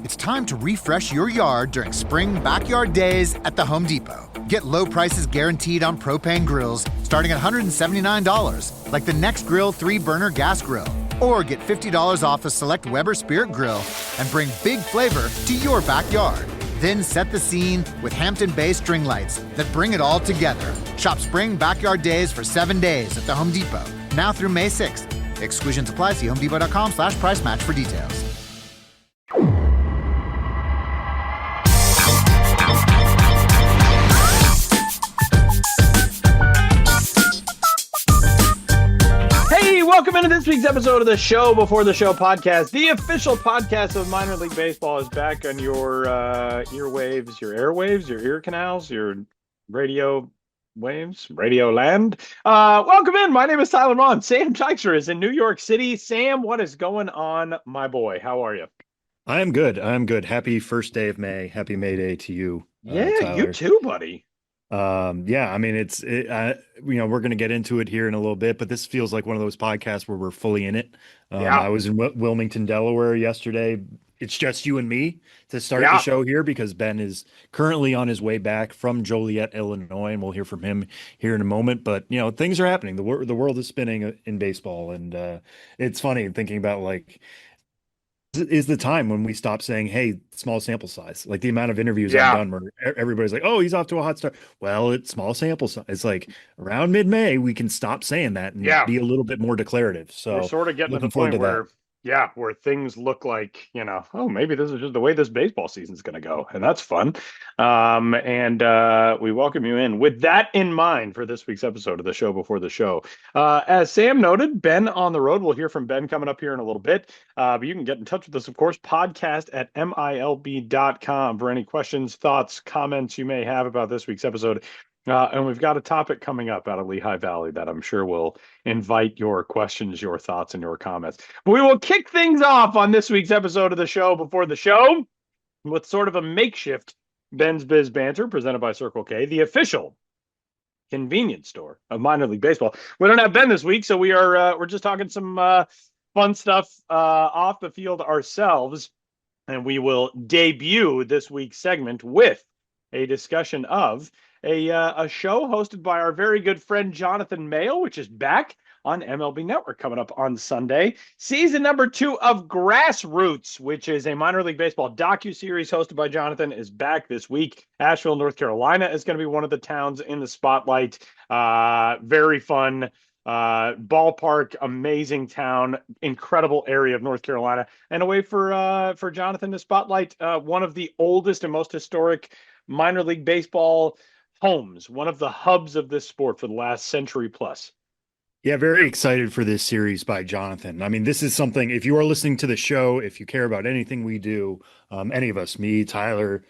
It's time to refresh your yard during spring backyard days at the Home Depot. Get low prices guaranteed on propane grills starting at $179, like the Next Grill 3-burner gas grill. Or get $50 off a select Weber Spirit grill and bring big flavor to your backyard. Then set the scene with Hampton Bay string lights that bring it all together. Shop spring backyard days for 7 days at the Home Depot, now through May 6th. Exclusions apply. See homedepot.com/price match for details. Welcome into this week's episode of the Show Before the Show podcast. The official podcast of minor league baseball is back on your earwaves, your airwaves, your ear canals, your radio waves, radio land. Welcome in. My name is Tyler Ron. Sam Teixeira is in New York City. Sam, what is going on, my boy? How are you? I'm good. Happy first day of May. Happy May Day to you. Yeah, Tyler. You too, buddy. Yeah, I mean, we're going to get into it here in a little bit, but this feels like one of those podcasts where we're fully in it. I was in Wilmington, Delaware yesterday. It's just you and me to start the show here because Ben is currently on his way back from Joliet, Illinois, and we'll hear from him here in a moment. But, things are happening. The world is spinning in baseball. And it's funny thinking about is the time when we stop saying, hey, small sample size, like the amount of interviews I've done where everybody's like, oh, he's off to a hot start. Well, it's small sample size. It's like around mid-May, we can stop saying that and be a little bit more declarative. So we're sort of getting to the point where things look like, oh, maybe this is just the way this baseball season is going to go. And that's fun. And we welcome you in with that in mind for this week's episode of the Show Before the Show. As Sam noted, Ben on the road. We'll hear from Ben coming up here in a little bit. But you can get in touch with us, of course, podcast at milb.com for any questions, thoughts, comments you may have about this week's episode. And we've got a topic coming up out of Lehigh Valley that I'm sure will invite your questions, your thoughts, and your comments. But we will kick things off on this week's episode of the Show Before the Show with sort of a makeshift Ben's Biz Banter presented by Circle K, the official convenience store of minor league baseball. We don't have Ben this week, so we're just talking some fun stuff off the field ourselves, and we will debut this week's segment with a discussion of a show hosted by our very good friend Jonathan Mayo, which is back on MLB Network coming up on Sunday. Season number 2 of Grassroots, which is a minor league baseball docuseries hosted by Jonathan, is back this week. Asheville, North Carolina is going to be one of the towns in the spotlight. Very fun ballpark, amazing town, incredible area of North Carolina, and a way for Jonathan to spotlight one of the oldest and most historic minor league baseball homes, one of the hubs of this sport for the last century plus. Yeah, very excited for this series by Jonathan. I mean, this is something, if you are listening to the show, if you care about anything we do, any of us, me, Tyler,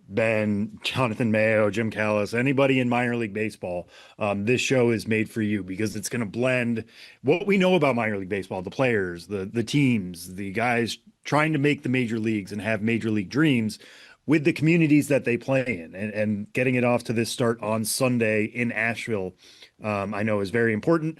Ben, Jonathan Mayo, Jim Callis, anybody in minor league baseball, this show is made for you because it's going to blend what we know about minor league baseball, the players, the teams, the guys trying to make the major leagues and have major league dreams with the communities that they play in, and getting it off to this start on Sunday in Asheville, I know is very important.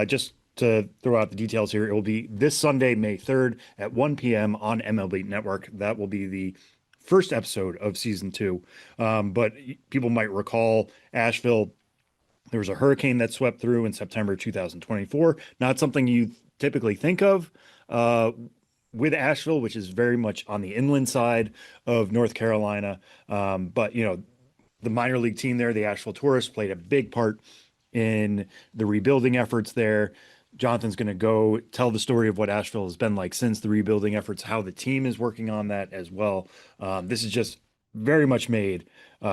Just to throw out the details here, it will be this Sunday, May 3rd at 1 p.m. on MLB Network. That will be the first episode of season 2. But people might recall Asheville, there was a hurricane that swept through in September 2024. Not something you typically think of with Asheville, which is very much on the inland side of North Carolina. But, the minor league team there, the Asheville Tourists, played a big part in the rebuilding efforts there. Jonathan's going to go tell the story of what Asheville has been like since the rebuilding efforts, how the team is working on that as well. This is just very much made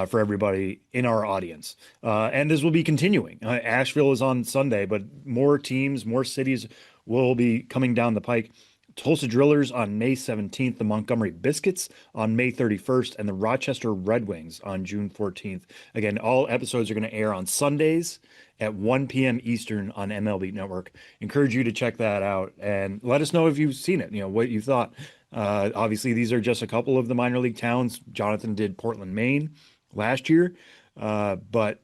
for everybody in our audience. And this will be continuing. Asheville is on Sunday, but more teams, more cities will be coming down the pike. Tulsa Drillers on May 17th, the Montgomery Biscuits on May 31st, and the Rochester Red Wings on June 14th. Again, all episodes are going to air on Sundays at 1 p.m. Eastern on MLB Network. Encourage you to check that out and let us know if you've seen it, what you thought. Obviously, these are just a couple of the minor league towns. Jonathan did Portland, Maine last year, but,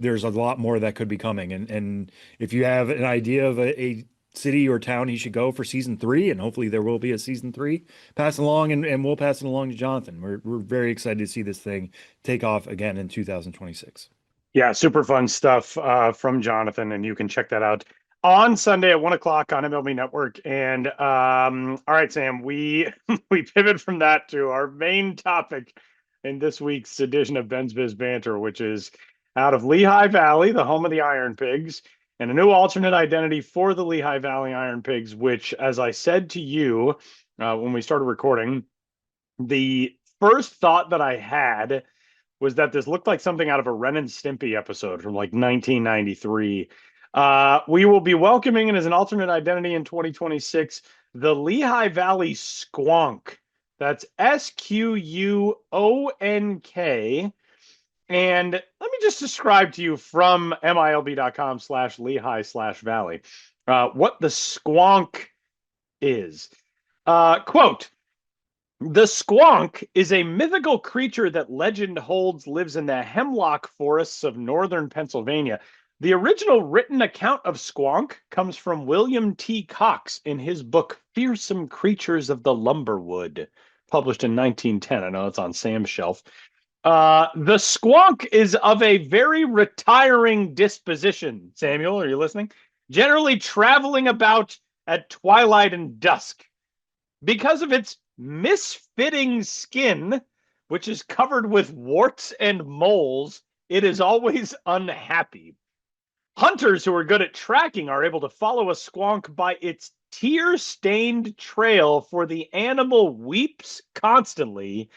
there's a lot more that could be coming. And if you have an idea of a city or town he should go for season 3, and hopefully there will be a season 3, pass along, and we'll pass it along to Jonathan. We're very excited to see this thing take off again in 2026. Yeah, super fun stuff from Jonathan, and you can check that out on Sunday at 1 o'clock on MLB Network. And all right, Sam, we we pivot from that to our main topic in this week's edition of Ben's Biz Banter, which is out of Lehigh Valley, the home of the Iron Pigs, and a new alternate identity for the Lehigh Valley Iron Pigs, which, as I said to you when we started recording, the first thought that I had was that this looked like something out of a Ren and Stimpy episode from like 1993. We will be welcoming in as an alternate identity in 2026 the Lehigh Valley Squonk. That's SQUONK. And let me just describe to you from MILB.com/Lehigh/Valley what the Squonk is. Quote, "The Squonk is a mythical creature that legend holds lives in the hemlock forests of northern Pennsylvania. The original written account of Squonk comes from William T. Cox in his book Fearsome Creatures of the Lumberwood, published in 1910. I know it's on Sam's shelf. The Squonk is of a very retiring disposition." Samuel, are you listening? "Generally traveling about at twilight and dusk. Because of its misfitting skin, which is covered with warts and moles, it is always unhappy. Hunters who are good at tracking are able to follow a squonk by its tear-stained trail, for the animal weeps constantly.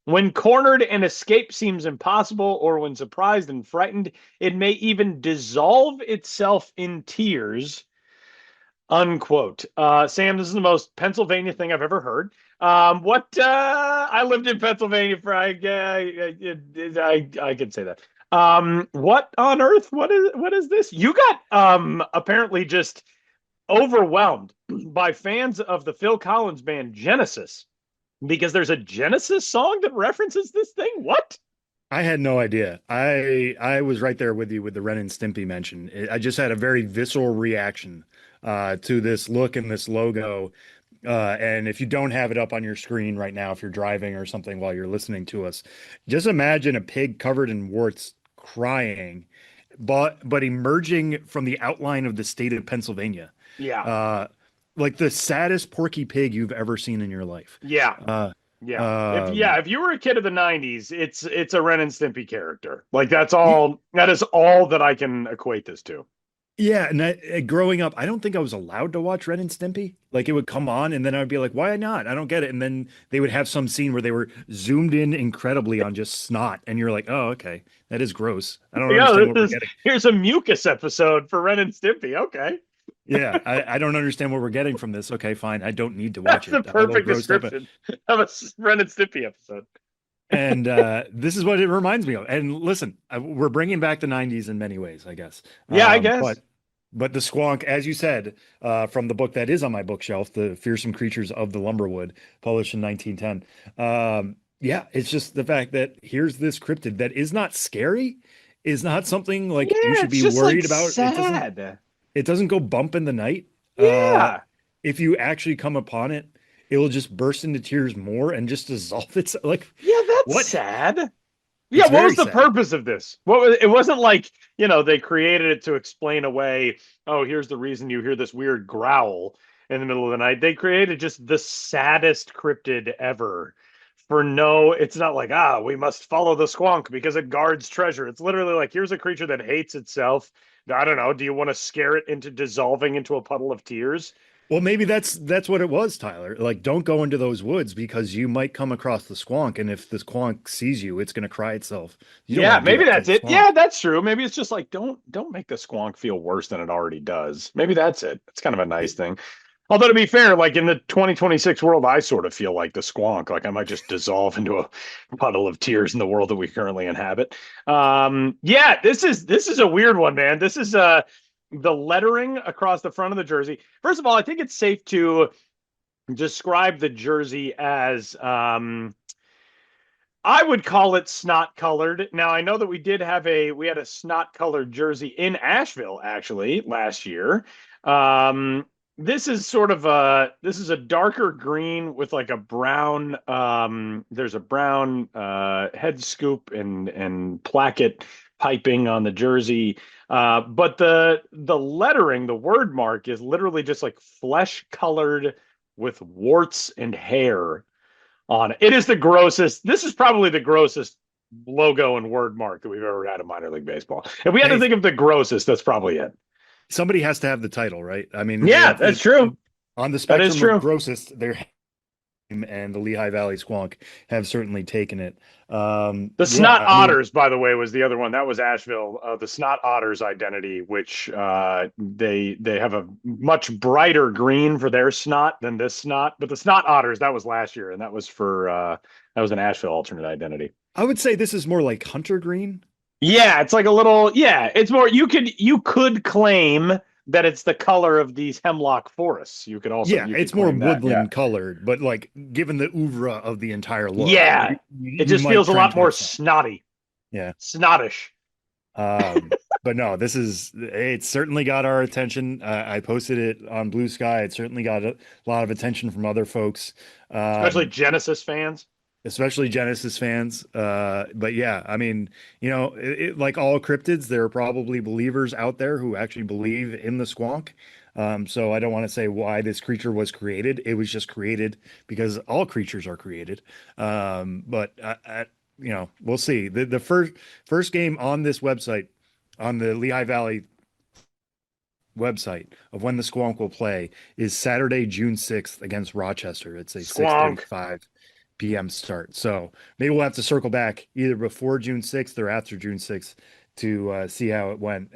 When cornered and escape seems impossible, or when surprised and frightened, it may even dissolve itself in tears." Unquote. Sam, this is the most Pennsylvania thing I've ever heard. I lived in Pennsylvania for I can say that. What on earth? What is this? You got apparently just overwhelmed by fans of the Phil Collins band Genesis, because there's a Genesis song that references this thing. What? I had no idea. I was right there with you with the Ren and Stimpy mention. I just had a very visceral reaction to this look and this logo. And if you don't have it up on your screen right now, if you're driving or something while you're listening to us, just imagine a pig covered in warts crying, but emerging from the outline of the state of Pennsylvania. Yeah. Like the saddest Porky Pig you've ever seen in your life. Yeah. If you were a kid of the 90s, it's a Ren and Stimpy character. Like that is all that I can equate this to. Yeah, and growing up, I don't think I was allowed to watch Ren and Stimpy. Like it would come on, and then I'd be like, "Why not? I don't get it." And then they would have some scene where they were zoomed in incredibly on just snot, and you're like, "Oh, okay, that is gross. I don't understand what we're getting." Here's a mucus episode for Ren and Stimpy. Okay. Yeah, I don't understand what we're getting from this. Okay, fine. I don't need to watch That's it. the perfect description of a Ren and Stimpy episode. And this is what it reminds me of. And listen, we're bringing back the 90s in many ways, I guess. Yeah, I guess. But the Squonk, as you said, from the book that is on my bookshelf, The Fearsome Creatures of the Lumberwood, published in 1910. Yeah, it's just the fact that here's this cryptid that is not scary, is not something like you should be worried about. Sad. It doesn't go bump in the night. Yeah. If you actually come upon it, it will just burst into tears more and just dissolve itself. Like, yeah, that's sad. Yeah, what was the purpose of this? It wasn't like, they created it to explain away, oh, here's the reason you hear this weird growl in the middle of the night. They created just the saddest cryptid ever it's not like, we must follow the Squonk because it guards treasure. It's literally like, here's a creature that hates itself. I don't know. Do you want to scare it into dissolving into a puddle of tears? Well, maybe that's what it was, Tyler. Like, don't go into those woods because you might come across the Squonk, and if the Squonk sees you, it's going to cry itself. Yeah, maybe that's it. Yeah, that's true. Maybe it's just like, don't make the Squonk feel worse than it already does. Maybe that's it. It's kind of a nice thing. Although, to be fair, like in the 2026 world, I sort of feel like the Squonk. Like I might just dissolve into a puddle of tears in the world that we currently inhabit. Yeah, this is a weird one, man. This is the lettering across the front of the jersey. First of all, I think it's safe to describe the jersey as I would call it snot colored. Now, I know that we had a snot colored jersey in Asheville actually last year. This is this is a darker green with like a brown there's a brown head scoop and placket piping on the jersey. But the lettering, the word mark is literally just like flesh colored with warts and hair on it. It is the grossest. This is probably the grossest logo and word mark that we've ever had in minor league baseball. If we had to think of the grossest, that's probably it. Somebody has to have the title, right? I mean, yeah, that's true. On the spectrum of grossest, they're and the Lehigh Valley Squonk have certainly taken it. The Snot Otters, by the way, was the other one. That was Asheville. The Snot Otters identity, which they have a much brighter green for their snot than this snot. But the Snot Otters, that was last year, and that was for that was an Asheville alternate identity. I would say this is more like hunter green. Yeah, it's like a little. Yeah, it's more. You could claim that it's the color of these hemlock forests. You could also it's more woodland colored, but like given the oeuvre of the entire look, it just feels a lot more snotty. Yeah, snottish. But no, it's certainly got our attention. I posted it on Blue Sky. It certainly got a lot of attention from other folks, especially Genesis fans. But yeah, I mean, like all cryptids, there are probably believers out there who actually believe in the squonk. So I don't want to say why this creature was created. It was just created because all creatures are created. But we'll see. The first game on this website, on the Lehigh Valley website of when the squonk will play, is Saturday, June 6th against Rochester. It's a 6:35 p.m. start. So maybe we'll have to circle back either before June 6th or after June 6th to see how it went.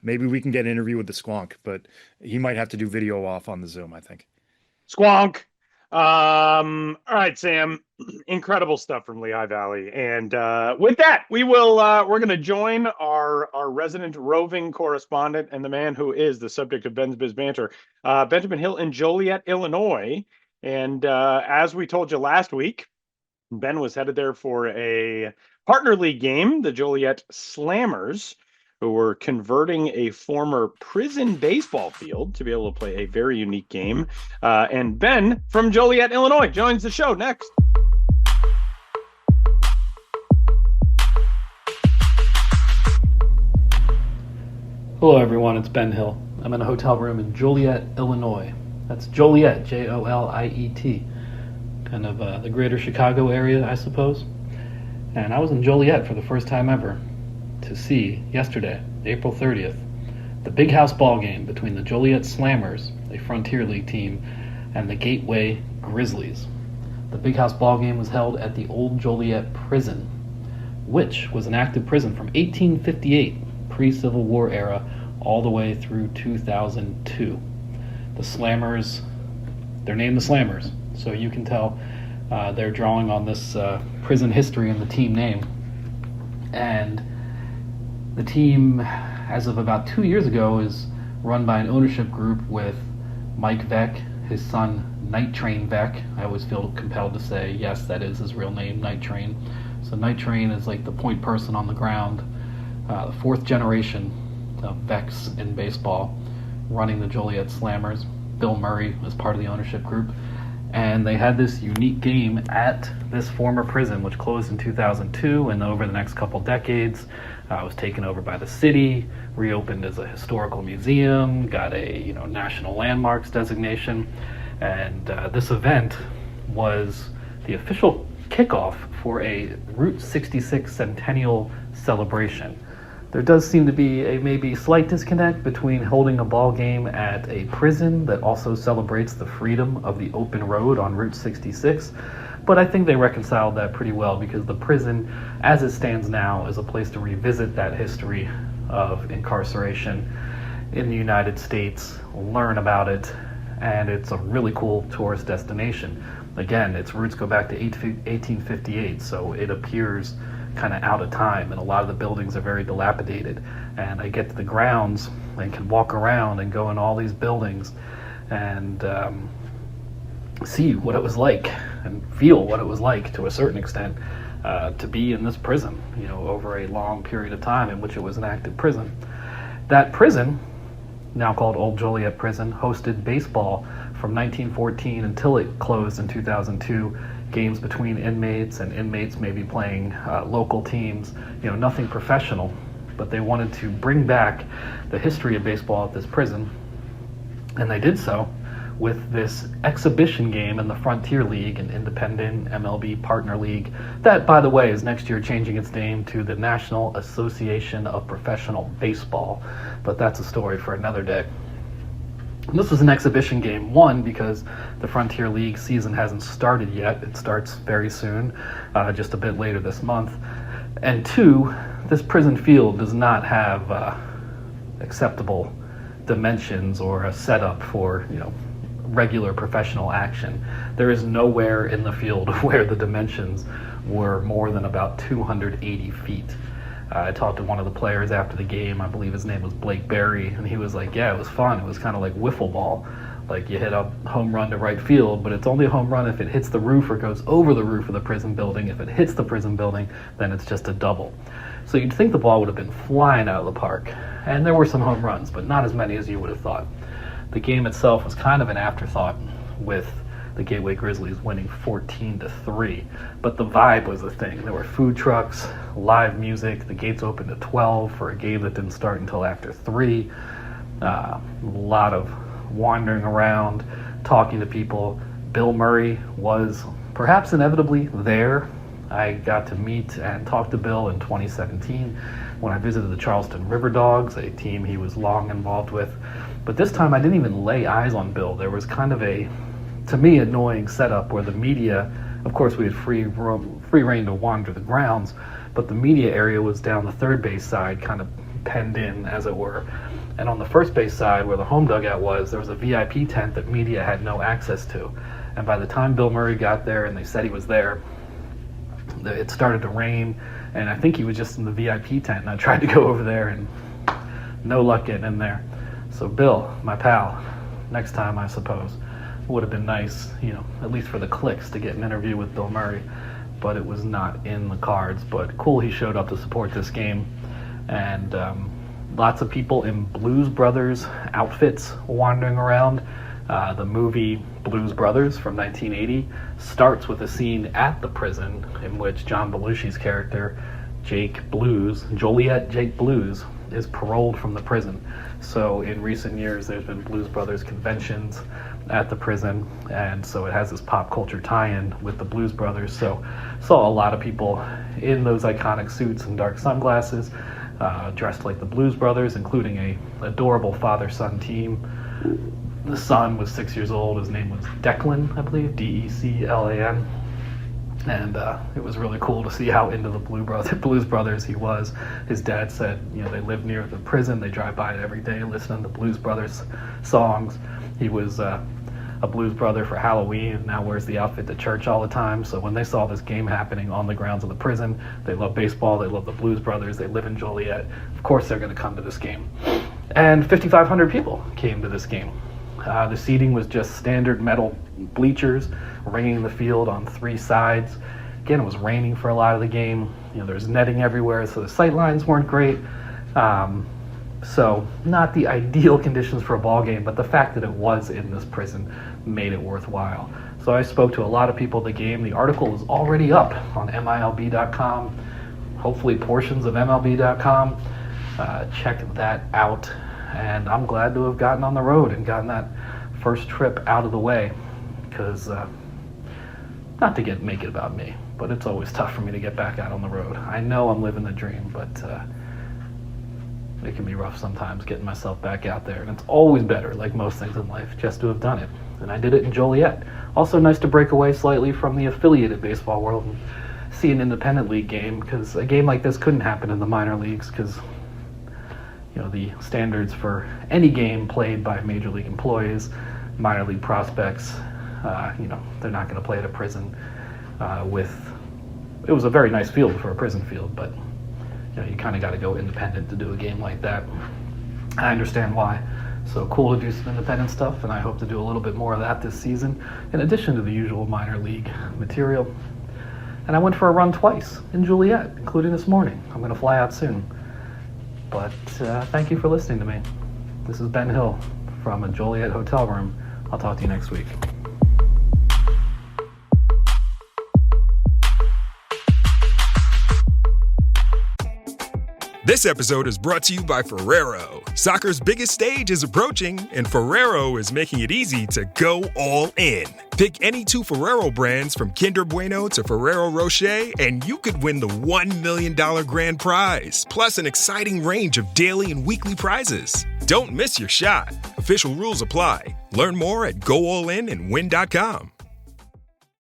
Maybe we can get an interview with the squonk, but he might have to do video off on the Zoom, I think. Squonk. All right, Sam. Incredible stuff from Lehigh Valley. And with that, we're going to join our resident roving correspondent and the man who is the subject of Ben's Biz Banter, Benjamin Hill in Joliet, Illinois. And as we told you last week, Ben was headed there for a partner league game, the Joliet Slammers, who were converting a former prison baseball field to be able to play a very unique game. And Ben from Joliet, Illinois, joins the show next. Hello, everyone. It's Ben Hill. I'm in a hotel room in Joliet, Illinois. That's Joliet, Joliet. Kind of the greater Chicago area, I suppose. And I was in Joliet for the first time ever to see, yesterday, April 30th, the big house ball game between the Joliet Slammers, a Frontier League team, and the Gateway Grizzlies. The big house ball game was held at the Old Joliet Prison, which was an active prison from 1858, pre-Civil War era, all the way through 2002. The Slammers, they're named the Slammers, so you can tell they're drawing on this prison history in the team name. And the team, as of about 2 years ago, is run by an ownership group with Mike Veck, his son Night Train Veck. I always feel compelled to say, yes, that is his real name, Night Train. So Night Train is like the point person on the ground, the fourth generation of Vecks in baseball, running the Joliet Slammers. Bill Murray was part of the ownership group, and they had this unique game at this former prison, which closed in 2002, and over the next couple decades was taken over by the city, reopened as a historical museum, got a national landmarks designation, and this event was the official kickoff for a Route 66 centennial celebration. There does seem to be a maybe slight disconnect between holding a ball game at a prison that also celebrates the freedom of the open road on Route 66, but I think they reconciled that pretty well, because the prison, as it stands now, is a place to revisit that history of incarceration in the United States, learn about it, and it's a really cool tourist destination. Again, its roots go back to 1858, so it appears kind of out of time, and a lot of the buildings are very dilapidated. And I get to the grounds and can walk around and go in all these buildings and see what it was like and feel what it was like to a certain extent to be in this prison, over a long period of time in which it was an active prison. That prison now called Old Joliet Prison, hosted baseball from 1914 until it closed in 2002. Games between inmates and inmates maybe playing local teams, nothing professional, but they wanted to bring back the history of baseball at this prison, and they did so with this exhibition game in the Frontier League, an independent MLB partner league that, by the way, is next year changing its name to the National Association of Professional Baseball, but that's a story for another day. This was an exhibition game, one, because the Frontier League season hasn't started yet. It starts very soon, just a bit later this month. And two, this prison field does not have acceptable dimensions or a setup for, regular professional action. There is nowhere in the field where the dimensions were more than about 280 feet. I talked to one of the players after the game. I believe his name was Blake Berry, and he was like, yeah, it was fun. It was kind of like wiffle ball. Like you hit a home run to right field, but it's only a home run if it hits the roof or goes over the roof of the prison building. If it hits the prison building, then it's just a double. So you'd think the ball would have been flying out of the park. And there were some home runs, but not as many as you would have thought. The game itself was kind of an afterthought, with the Gateway Grizzlies winning 14-3. But the vibe was the thing. There were food trucks, live music. The gates opened at 12 for a game that didn't start until after 3. A lot of wandering around, talking to people. Bill Murray was perhaps inevitably there. I got to meet and talk to Bill in 2017 when I visited the Charleston River Dogs, a team he was long involved with. But this time I didn't even lay eyes on Bill. There was kind of a, to me, annoying setup where the media, of course we had free reign to wander the grounds, but the media area was down the third base side, kind of penned in, as it were. And on the first base side, where the home dugout was, there was a VIP tent that media had no access to. And by the time Bill Murray got there and they said he was there, it started to rain, and I think he was just in the VIP tent, and I tried to go over there, and no luck getting in there. So Bill, my pal, next time I suppose, would have been nice, at least for the clicks, to get an interview with Bill Murray, but it was not in the cards. But cool, he showed up to support this game, and lots of people in Blues Brothers outfits wandering around. The movie Blues Brothers from 1980 starts with a scene at the prison in which John Belushi's character, Joliet Jake Blues, is paroled from the prison. So in recent years, there's been Blues Brothers conventions at the prison, and so it has this pop culture tie-in with the Blues Brothers. So saw a lot of people in those iconic suits and dark sunglasses, dressed like the Blues Brothers, including a adorable father-son team. The son was 6 years old. His name was Declan, I believe, Declan. And it was really cool to see how into the Blues Brothers he was. His dad said, they live near the prison. They drive by it every day, listening to Blues Brothers songs. He was a Blues Brother for Halloween, and now wears the outfit to church all the time. So when they saw this game happening on the grounds of the prison, they love baseball, they love the Blues Brothers, they live in Joliet. Of course they're going to come to this game. And 5,500 people came to this game. The seating was just standard metal bleachers, ringing the field on 3 sides. Again, it was raining for a lot of the game. There was netting everywhere, so the sight lines weren't great. So not the ideal conditions for a ball game, but the fact that it was in this prison made it worthwhile. So I spoke to a lot of people at the game. The article is already up on MILB.com, hopefully portions of MLB.com. Check that out. And I'm glad to have gotten on the road and gotten that first trip out of the way, because not to make it about me, but it's always tough for me to get back out on the road. I know I'm living the dream, but it can be rough sometimes getting myself back out there, and it's always better, like most things in life, just to have done it. And I did it in Joliet. Also nice to break away slightly from the affiliated baseball world and see an independent league game, because a game like this couldn't happen in the minor leagues, because the standards for any game played by major league employees, minor league prospects, they're not going to play at a prison it was a very nice field for a prison field, but you kind of got to go independent to do a game like that. I understand why. So cool to do some independent stuff, and I hope to do a little bit more of that this season, in addition to the usual minor league material. And I went for a run twice in Joliet, including this morning. I'm going to fly out soon. But thank you for listening to me. This is Ben Hill from a Joliet hotel room. I'll talk to you next week. This episode is brought to you by Ferrero. Soccer's biggest stage is approaching, and Ferrero is making it easy to go all in. Pick any two Ferrero brands from Kinder Bueno to Ferrero Rocher, and you could win the $1 million grand prize, plus an exciting range of daily and weekly prizes. Don't miss your shot. Official rules apply. Learn more at goallinandwin.com.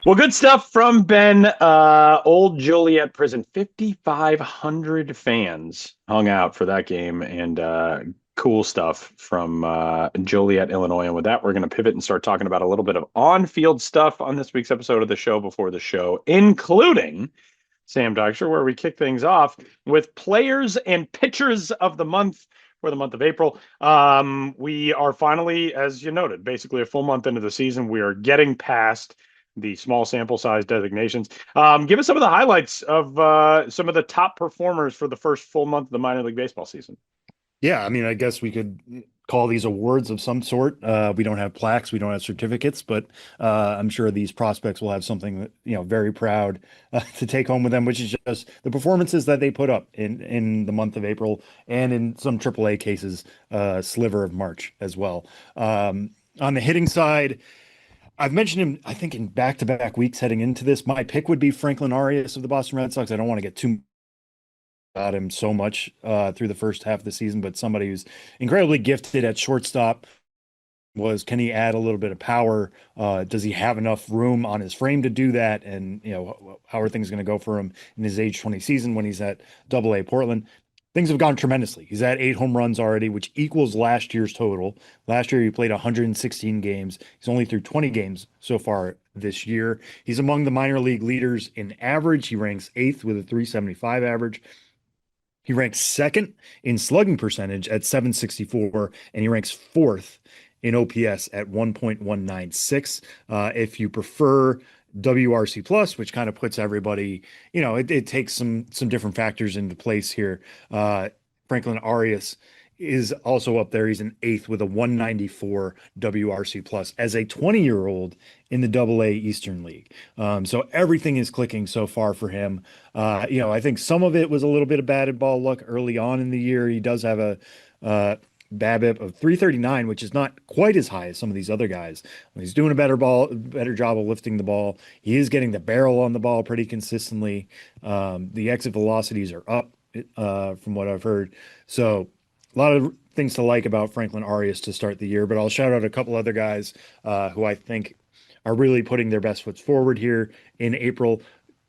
Well, good stuff from Ben. Old Joliet Prison, 5,500 fans hung out for that game, and cool stuff from Joliet, Illinois. And with that, we're going to pivot and start talking about a little bit of on-field stuff on this week's episode of the show before the show, including Sam Dykstra, where we kick things off with players and pitchers of the month for the month of April. We are finally, as you noted, basically a full month into the season. We are getting past the small sample size designations. Give us some of the highlights of some of the top performers for the first full month of the minor league baseball season. Yeah, I mean, I guess we could call these awards of some sort. We don't have plaques, we don't have certificates, but I'm sure these prospects will have something that, very proud to take home with them, which is just the performances that they put up in the month of April, and in some AAA cases, sliver of March as well. On the hitting side, I've mentioned him, I think, in back-to-back weeks heading into this. My pick would be Franklin Arias of the Boston Red Sox. I don't want to get too about him so much through the first half of the season, but somebody who's incredibly gifted at shortstop. Can he add a little bit of power? Does he have enough room on his frame to do that? And, how are things going to go for him in his age 20 season when he's at AA Portland? Things have gone tremendously. He's at 8 home runs already, which equals last year's total. Last year, he played 116 games. He's only through 20 games so far this year. He's among the minor league leaders in average. He ranks 8th with a 375 average. He ranks 2nd in slugging percentage at 764, and he ranks 4th in OPS at 1.196. If you prefer WRC plus, which kind of puts everybody, it takes some different factors into place here. Franklin Arias is also up there. He's an 8th with a 194 WRC plus as a 20-year-old in the AA Eastern League. So everything is clicking so far for him. I think some of it was a little bit of batted ball luck early on in the year. He does have a BABIP of 339, which is not quite as high as some of these other guys. He's doing a better job of lifting the ball. He is getting the barrel on the ball pretty consistently. The exit velocities are up from what I've heard. So a lot of things to like about Franklin Arias to start the year, but I'll shout out a couple other guys who I think are really putting their best foot forward here in April.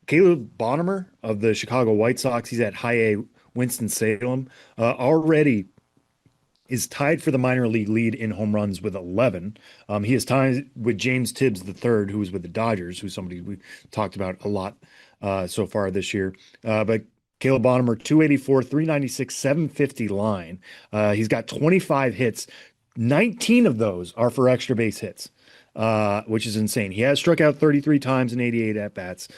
Caleb Bonham of the Chicago White Sox, he's at high A Winston-Salem, already is tied for the minor league lead in home runs with 11. He is tied with James Tibbs III, who is with the Dodgers, who's somebody we talked about a lot so far this year. But Caleb Bonham, 284, 396, 750 line. He's got 25 hits. 19 of those are for extra base hits, which is insane. He has struck out 33 times in 88 at-bats,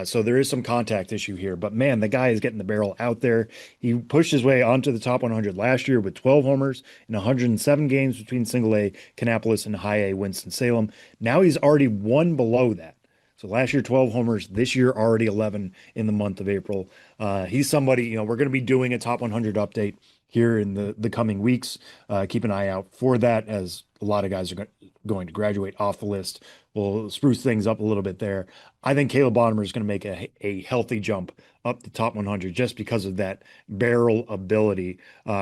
so there is some contact issue here. But, man, the guy is getting the barrel out there. He pushed his way onto the top 100 last year with 12 homers in 107 games between single-A Kannapolis and high-A Winston-Salem. Now he's already one below that. So last year, 12 homers. This year, already 11 in the month of April. He's somebody, we're going to be doing a top 100 update here in the coming weeks. Keep an eye out for that, as a lot of guys are going to graduate off the list. We'll spruce things up a little bit there. I think Caleb Bonham is going to make a healthy jump up the top 100 just because of that barrel ability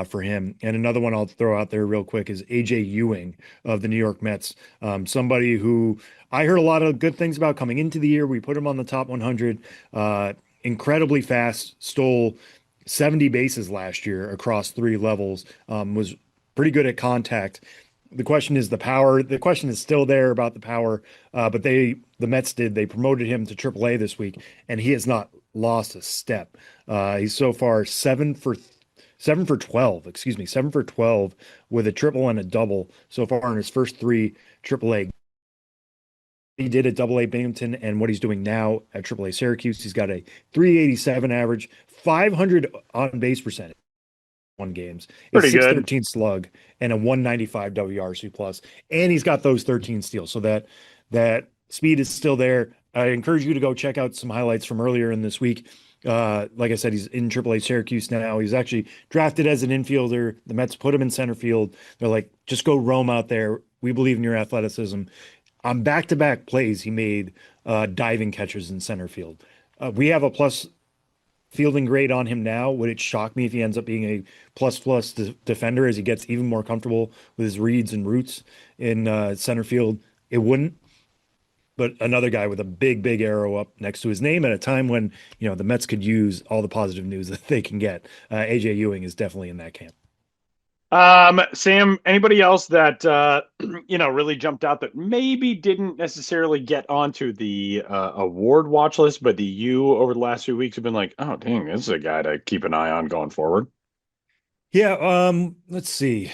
for him. And another one I'll throw out there real quick is AJ Ewing of the New York Mets. Somebody who I heard a lot of good things about coming into the year. We put him on the top 100. Incredibly fast, stole 70 bases last year across 3 levels, was pretty good at contact. The question is the power. The question is still there about the power, but the Mets they promoted him to AAA this week, and he has not lost a step. He's so far 7 for 12 with a triple and a double so far in his first 3 AAA. He did at AA Binghamton, and what he's doing now at AAA Syracuse, he's got a 387 average, 500 on base percentage. games, a Pretty good. 613 slug, and a 195 WRC plus, and he's got those 13 steals. So that speed is still there. I encourage you to go check out some highlights from earlier in this week. Like I said, he's in AAA Syracuse now. He's actually drafted as an infielder. The Mets put him in center field. They're like, just go roam out there. We believe in your athleticism. On back-to-back plays, he made diving catches in center field. We have a plus fielding grade on him now. Would it shock me if he ends up being a plus defender as he gets even more comfortable with his reads and roots in center field? It wouldn't. But another guy with a big arrow up next to his name at a time when, the Mets could use all the positive news that they can get. AJ Ewing is definitely in that camp. Sam, anybody else that, really jumped out that maybe didn't necessarily get onto the award watch list, but the U over the last few weeks have been like, oh, dang, this is a guy to keep an eye on going forward? Yeah. Let's see.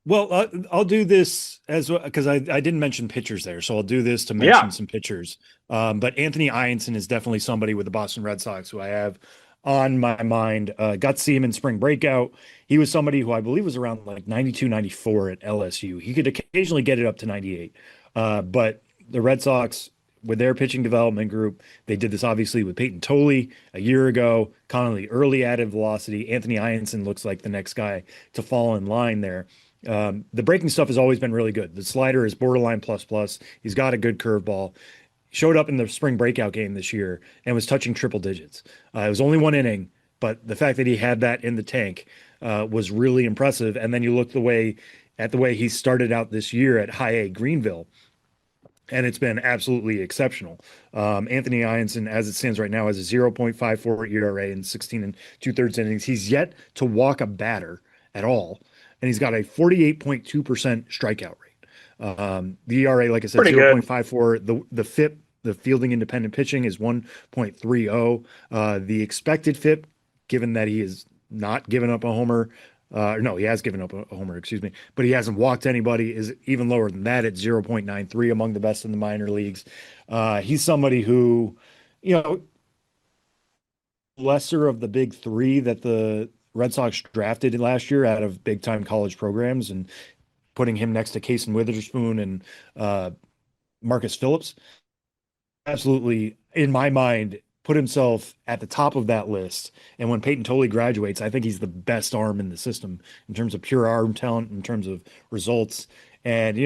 Well, I'll do this as well because I didn't mention pitchers there. So I'll do this to mention some pitchers. But Anthony Ianson is definitely somebody with the Boston Red Sox who I have on my mind. Got to see him in spring breakout. He was somebody who I believe was around like 92, 94 at LSU. He could occasionally get it up to 98. But the Red Sox, with their pitching development group, they did this obviously with Peyton Tolley a year ago. Connolly early added velocity. Anthony Ianson looks like the next guy to fall in line there. The breaking stuff has always been really good. The slider is borderline plus. He's got a good curveball. Showed up in the spring breakout game this year and was touching triple digits. It was only one inning, but the fact that he had that in the tank was really impressive. And then you look at the way he started out this year at High A Greenville, and it's been absolutely exceptional. Anthony Ianson, as it stands right now, has a 0.54 ERA in 16 and 2/3 innings. He's yet to walk a batter at all, and he's got a 48.2% strikeout rate. The ERA, like I said, 0.54. The FIP, the fielding independent pitching, is 1.30. The expected FIP, given that he has not given up a homer, no, he has given up a homer, excuse me, but he hasn't walked anybody, is even lower than that at 0.93, among the best in the minor leagues. He's somebody who, lesser of the big three that the Red Sox drafted last year out of big time college programs, and putting him next to Kason Witherspoon and Marcus Phillips, absolutely, in my mind, put himself at the top of that list. And when Peyton Tolley graduates, I think he's the best arm in the system in terms of pure arm talent, in terms of results. And,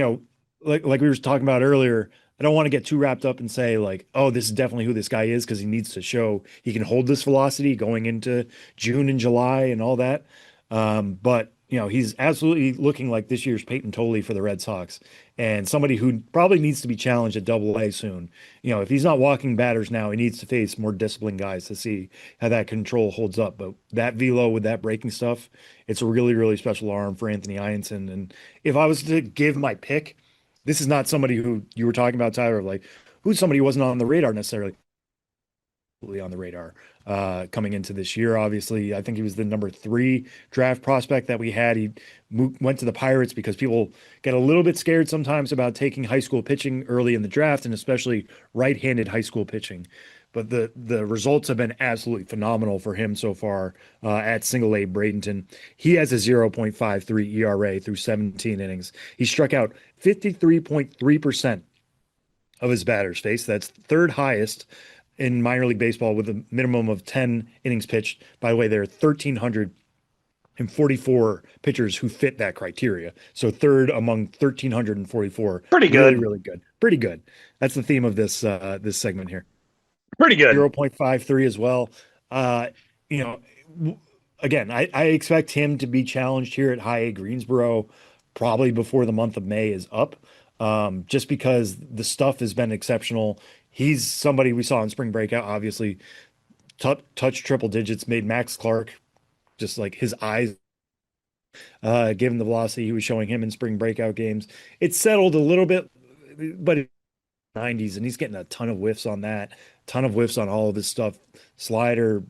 like we were talking about earlier, I don't want to get too wrapped up and say like, oh, this is definitely who this guy is, because he needs to show he can hold this velocity going into June and July and all that. But he's absolutely looking like this year's Peyton Tolley for the Red Sox, and somebody who probably needs to be challenged at Double-A soon. If he's not walking batters now, he needs to face more disciplined guys to see how that control holds up. But that velo with that breaking stuff, it's a really, really special arm for Anthony Ianson. And if I was to give my pick, this is not somebody who you were talking about, Tyler, like who's somebody who wasn't on the radar necessarily. On the radar coming into this year. Obviously, I think he was the number 3 draft prospect that we had. He went to the Pirates because people get a little bit scared sometimes about taking high school pitching early in the draft, and especially right-handed high school pitching. But the results have been absolutely phenomenal for him so far at Single-A Bradenton. He has a 0.53 ERA through 17 innings. He struck out 53.3% of his batters faced. That's third highest in minor league baseball, with a minimum of 10 innings pitched. By the way, there are 1,344 pitchers who fit that criteria. So third among 1,344. Pretty good. Really, really good. Pretty good. That's the theme of this this segment here. Pretty good. 0.53 as well. Again, I expect him to be challenged here at High A Greensboro probably before the month of May is up, just because the stuff has been exceptional. He's somebody we saw in spring breakout, obviously touched triple digits, made Max Clark just like his eyes, given the velocity he was showing him in spring breakout games. It's settled a little bit, but 90s, and he's getting a ton of whiffs on that, ton of whiffs on all of his stuff, slider,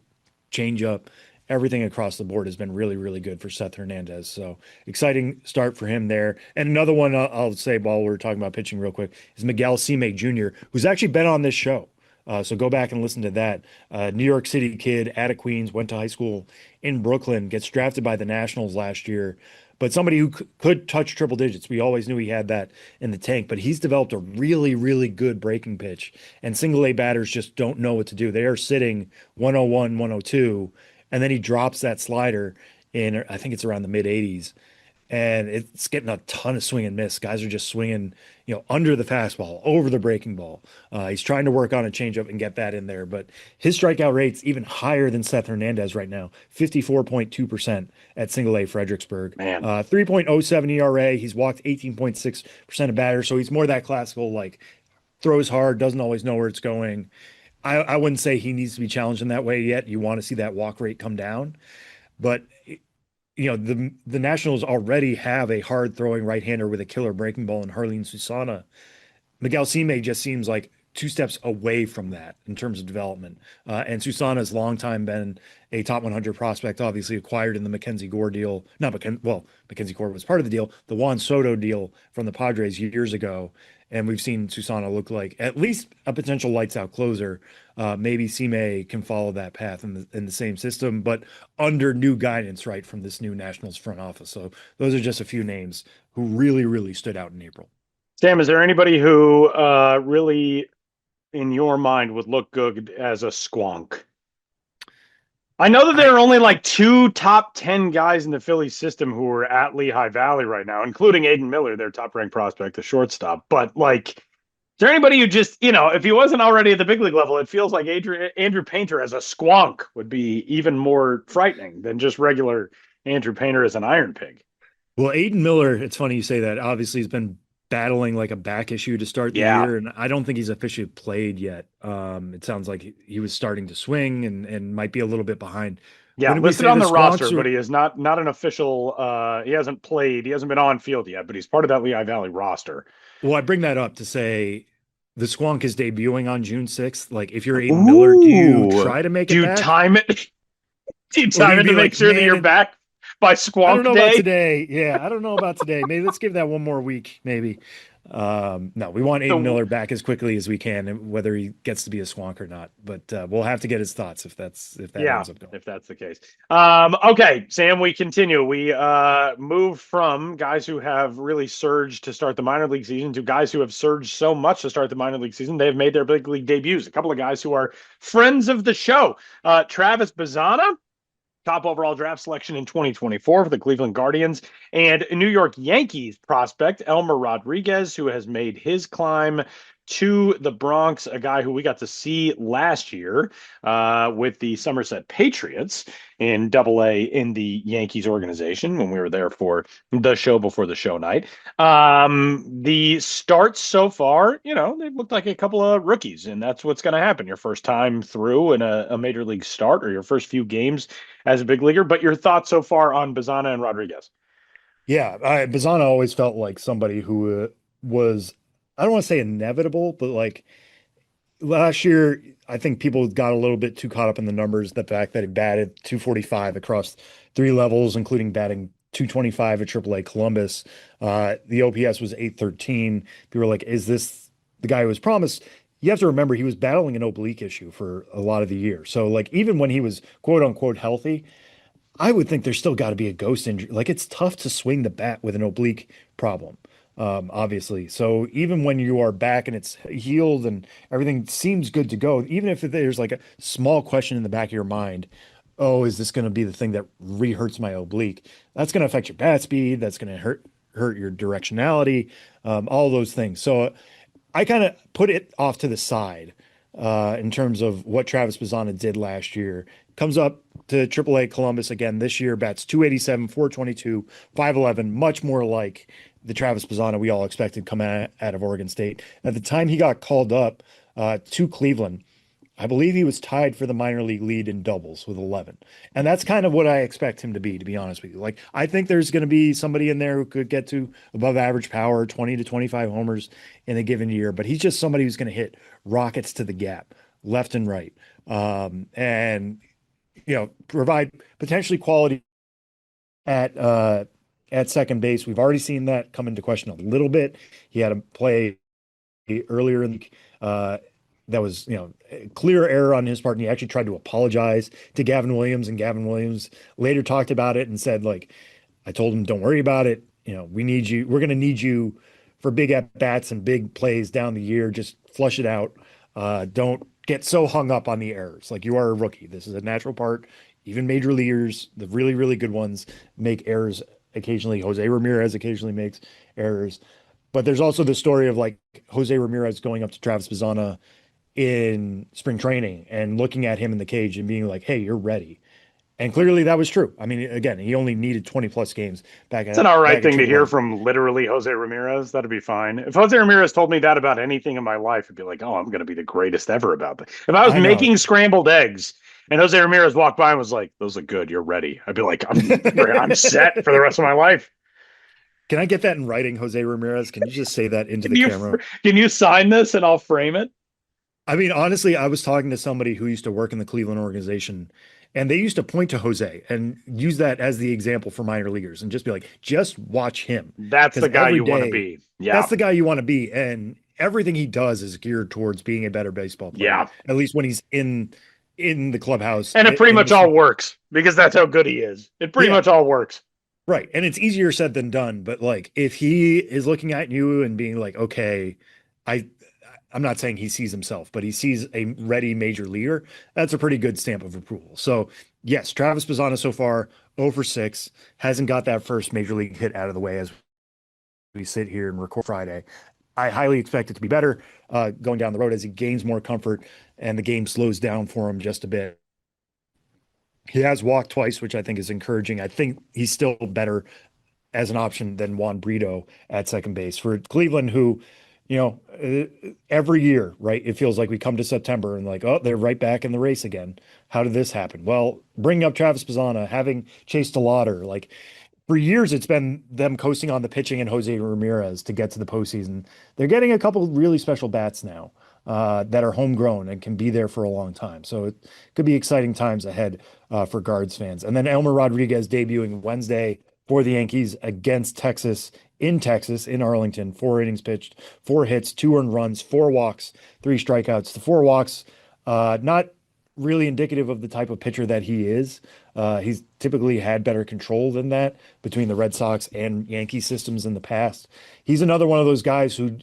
changeup, everything across the board has been really, really good for Seth Hernandez. So exciting start for him there. And another one I'll say while we're talking about pitching real quick is Miguel Cime Jr., who's actually been on this show So go back and listen to that. New York City kid out of Queens, went to high school in Brooklyn, gets drafted by the Nationals last year. But somebody who could touch triple digits. We always knew he had that in the tank, but he's developed a really, really good breaking pitch. And single A batters just don't know what to do. They are sitting 101, 102, and then he drops that slider in, I think it's around the mid 80s. And it's getting a ton of swing and miss. Guys are just swinging, under the fastball, over the breaking ball. He's trying to work on a changeup and get that in there, but his strikeout rate's even higher than Seth Hernandez right now, 54.2% at Single A Fredericksburg. Man. 3.07 ERA. He's walked 18.6% of batters, so he's more that classical, like throws hard, doesn't always know where it's going. I wouldn't say he needs to be challenged in that way yet. You want to see that walk rate come down, but the Nationals already have a hard throwing right-hander with a killer breaking ball in Harleen Susana. Miguel Sime just seems like 2 steps away from that in terms of development. And Susana's long time been a top 100 prospect, obviously acquired in the Mackenzie Gore deal. Mackenzie Gore was part of the deal, the Juan Soto deal from the Padres years ago. And we've seen Susana look like at least a potential lights out closer. Maybe Sime can follow that path in the same system, but under new guidance, right, from this new Nationals front office. So those are just a few names who really, really stood out in April. Sam, is there anybody who really, in your mind, would look good as a squonk? I know that there are only like 2 top 10 guys in the Philly system who are at Lehigh Valley right now, including Aiden Miller, their top ranked prospect, the shortstop. But like, is there anybody who just, if he wasn't already at the big league level, it feels like Andrew Painter as a squonk would be even more frightening than just regular Andrew Painter as an iron pig. Well, Aiden Miller, it's funny you say that. Obviously, he's been battling like a back issue to start the year, and I don't think he's officially played yet. It sounds like he was starting to swing and might be a little bit behind. Yeah, listed on the roster, but he is not an official. He hasn't played. He hasn't been on field yet, but he's part of that Lehigh Valley roster. Well, I bring that up to say the Squonk is debuting on June 6th. Like, if you're Aiden Miller, do you try to make it back? Time it? Do you time it to make sure that you're back by Squonk I don't know Day? about today. Yeah, I don't know about today. Maybe let's give that one more week, maybe. No, we want Aiden Miller back as quickly as we can, whether he gets to be a Squonk or not. But we'll have to get his thoughts if that ends up going. If that's the case. Okay, Sam, we continue. We move from guys who have really surged to start the minor league season to guys who have surged so much to start the minor league season they have made their big league debuts. A couple of guys who are friends of the show. Travis Bazzana, top overall draft selection in 2024 for the Cleveland Guardians, and New York Yankees prospect Elmer Rodriguez, who has made his climb to the Bronx, a guy who we got to see last year with the Somerset Patriots in Double-A in the Yankees organization when we were there for the show before the show night. The starts so far, they've looked like a couple of rookies, and that's what's going to happen. Your first time through in a major league start, or your first few games as a big leaguer. But your thoughts so far on Bazzana and Rodriguez? Yeah, Bazzana always felt like somebody who was, I don't want to say inevitable, but like last year, I think people got a little bit too caught up in the numbers, the fact that he batted 245 across 3 levels, including batting 225 at AAA Columbus. The OPS was 813. People were like, is this the guy who was promised? You have to remember he was battling an oblique issue for a lot of the year. So like even when he was quote unquote healthy, I would think there's still got to be a ghost injury. Like it's tough to swing the bat with an oblique problem. Obviously. So even when you are back and it's healed and everything seems good to go, even if there's like a small question in the back of your mind, oh, is this going to be the thing that re-hurts my oblique? That's going to affect your bat speed. That's going to hurt your directionality, all those things. So I kind of put it off to the side in terms of what Travis Bazzana did last year. Comes up to AAA Columbus again this year, bats 287, 422, 511, much more like the Travis Bazzana we all expected coming out of Oregon State. At the time he got called up to Cleveland, I believe he was tied for the minor league lead in doubles with 11. And that's kind of what I expect him to be honest with you. Like, I think there's going to be somebody in there who could get to above average power, 20 to 25 homers in a given year, but he's just somebody who's going to hit rockets to the gap, left and right. And, provide potentially quality at second base. We've already seen that come into question a little bit. He had a play earlier in the that was, a clear error on his part. And he actually tried to apologize to Gavin Williams, and Gavin Williams later talked about it and said, like, I told him, don't worry about it. We need you. We're going to need you for big at bats and big plays down the year. Just flush it out. Don't get so hung up on the errors. Like, you are a rookie. This is a natural part. Even major leaguers, the really, really good ones, make errors occasionally. Jose Ramirez occasionally makes errors. But there's also the story of, like, Jose Ramirez going up to Travis Bazzana in spring training and looking at him in the cage and being like, hey, you're ready. And clearly that was true. I mean, again, he only needed 20 plus games back. It's an all right thing to hear from literally Jose Ramirez. That'd be fine. If Jose Ramirez told me that about anything in my life, I'd be like, oh, I'm going to be the greatest ever about that. If I was making scrambled eggs and Jose Ramirez walked by and was like, those look good, you're ready, I'd be like, I'm set for the rest of my life. Can I get that in writing, Jose Ramirez? Can you just say that into the camera? Can you sign this and I'll frame it? I mean, honestly, I was talking to somebody who used to work in the Cleveland organization, and they used to point to Jose and use that as the example for minor leaguers and just be like, just watch him. That's the guy you want to be. Yeah. That's the guy you want to be. And everything he does is geared towards being a better baseball player. Yeah. At least when he's in the clubhouse. And it pretty much all works because that's how good he is. It pretty much all works. Right. And it's easier said than done. But, like, if he is looking at you and being like, okay, I'm not saying he sees himself, but he sees a ready major leaguer, that's a pretty good stamp of approval. So, yes, Travis Bazzana so far 0 for 6, hasn't got that first major league hit out of the way as we sit here and record Friday. I highly expect it to be better going down the road as he gains more comfort and the game slows down for him just a bit. He has walked twice, which I think is encouraging. I think he's still better as an option than Juan Brito at second base for Cleveland, who, every year, right, it feels like we come to September and like, oh, they're right back in the race again. How did this happen? Well, bringing up Travis Bazzana, having Chase DeLauder, like, for years it's been them coasting on the pitching and Jose Ramirez to get to the postseason. They're getting a couple really special bats now that are homegrown and can be there for a long time. So it could be exciting times ahead for Guards fans. And then Elmer Rodriguez debuting Wednesday for the Yankees against Texas, in Arlington. 4 innings pitched, 4 hits, 2 earned runs, 4 walks, 3 strikeouts. The 4 walks, not really indicative of the type of pitcher that he is. He's typically had better control than that between the Red Sox and Yankee systems in the past. He's another one of those guys who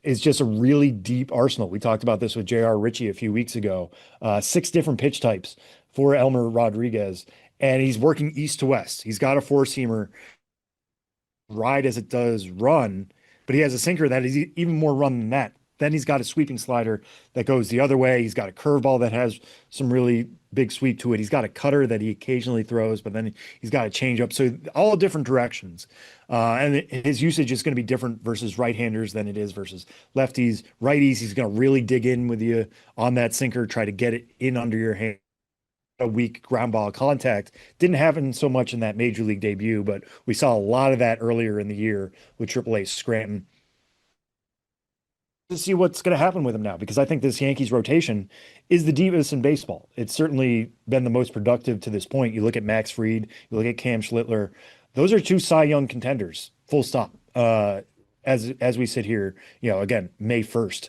is just a really deep arsenal. We talked about this with J.R. Ritchie a few weeks ago. 6 different pitch types for Elmer Rodriguez, and he's working east to west. He's got a 4-seamer ride as it does run, but he has a sinker that is even more run than that. Then he's got a sweeping slider that goes the other way. He's got a curveball that has some really big sweep to it. He's got a cutter that he occasionally throws, but then he's got a changeup. So all different directions. And his usage is going to be different versus right-handers than it is versus lefties. Righties, he's going to really dig in with you on that sinker, try to get it in under your hand. A weak ground ball contact didn't happen so much in that major league debut, but we saw a lot of that earlier in the year with AAA Scranton. To see what's going to happen with him now, because I think this Yankees rotation is the deepest in baseball. It's certainly been the most productive to this point. You look at Max Fried, you look at Cam Schlittler. Those are 2 Cy Young contenders, full stop. As we sit here, again, May 1st.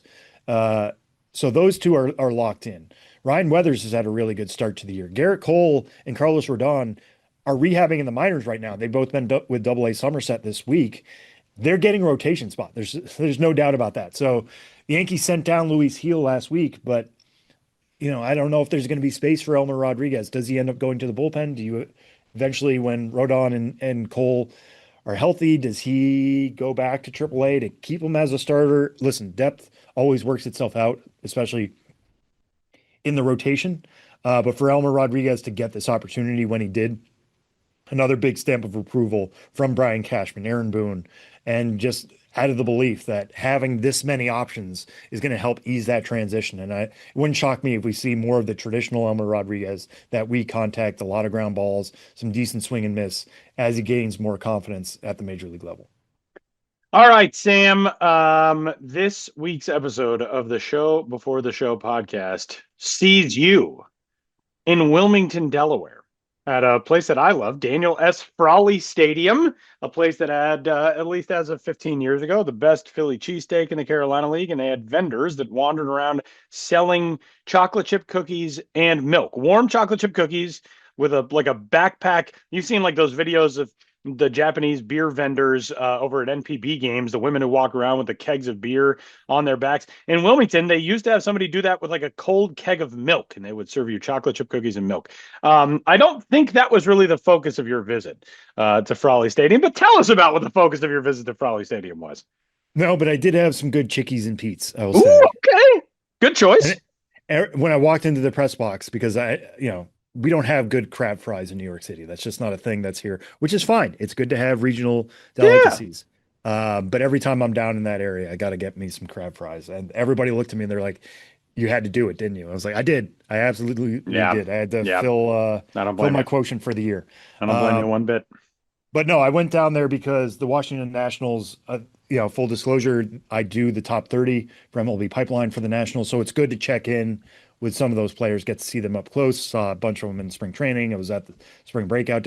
So those 2 are locked in. Ryan Weathers has had a really good start to the year. Garrett Cole and Carlos Rodon are rehabbing in the minors right now. They've both been with AA Somerset this week. They're getting rotation spot. There's no doubt about that. So the Yankees sent down Luis Gil last week, but I don't know if there's going to be space for Elmer Rodriguez. Does he end up going to the bullpen? Do you eventually, when Rodon and Cole are healthy, does he go back to AAA to keep him as a starter? Listen, depth always works itself out, especially in the rotation. But for Elmer Rodriguez to get this opportunity when he did, another big stamp of approval from Brian Cashman, Aaron Boone, and just out of the belief that having this many options is going to help ease that transition. And it wouldn't shock me if we see more of the traditional Elmer Rodriguez, that we contact, a lot of ground balls, some decent swing and miss as he gains more confidence at the major league level. All right, Sam. This week's episode of the Show Before the Show podcast sees you in Wilmington, Delaware, at a place that I love, Daniel S. Frawley Stadium, a place that had, at least as of 15 years ago, the best Philly cheesesteak in the Carolina League. And they had vendors that wandered around selling chocolate chip cookies and milk, warm chocolate chip cookies with a backpack. You've seen like those videos of the Japanese beer vendors over at NPB games, the women who walk around with the kegs of beer on their backs. In Wilmington, they used to have somebody do that with like a cold keg of milk, and they would serve you chocolate chip cookies and milk. I don't think that was really the focus of your visit to Frawley Stadium, but tell us about what the focus of your visit to Frawley Stadium was. No, but I did have some good chickies and Pete's, I will Ooh, say. okay. Good choice. When I walked into the press box, because we don't have good crab fries in New York City. That's just not a thing that's here, which is fine. It's good to have regional delicacies. But every time I'm down in that area, I got to get me some crab fries. And everybody looked at me and they're like, you had to do it, didn't you? I was like, I did. I absolutely did. I had to fill my quotient for the year. I don't blame you one bit. But no, I went down there because the Washington Nationals, full disclosure, I do the top 30 for MLB Pipeline for the Nationals. So it's good to check in with some of those players, get to see them up close. Saw a bunch of them in spring training. I was at the spring breakout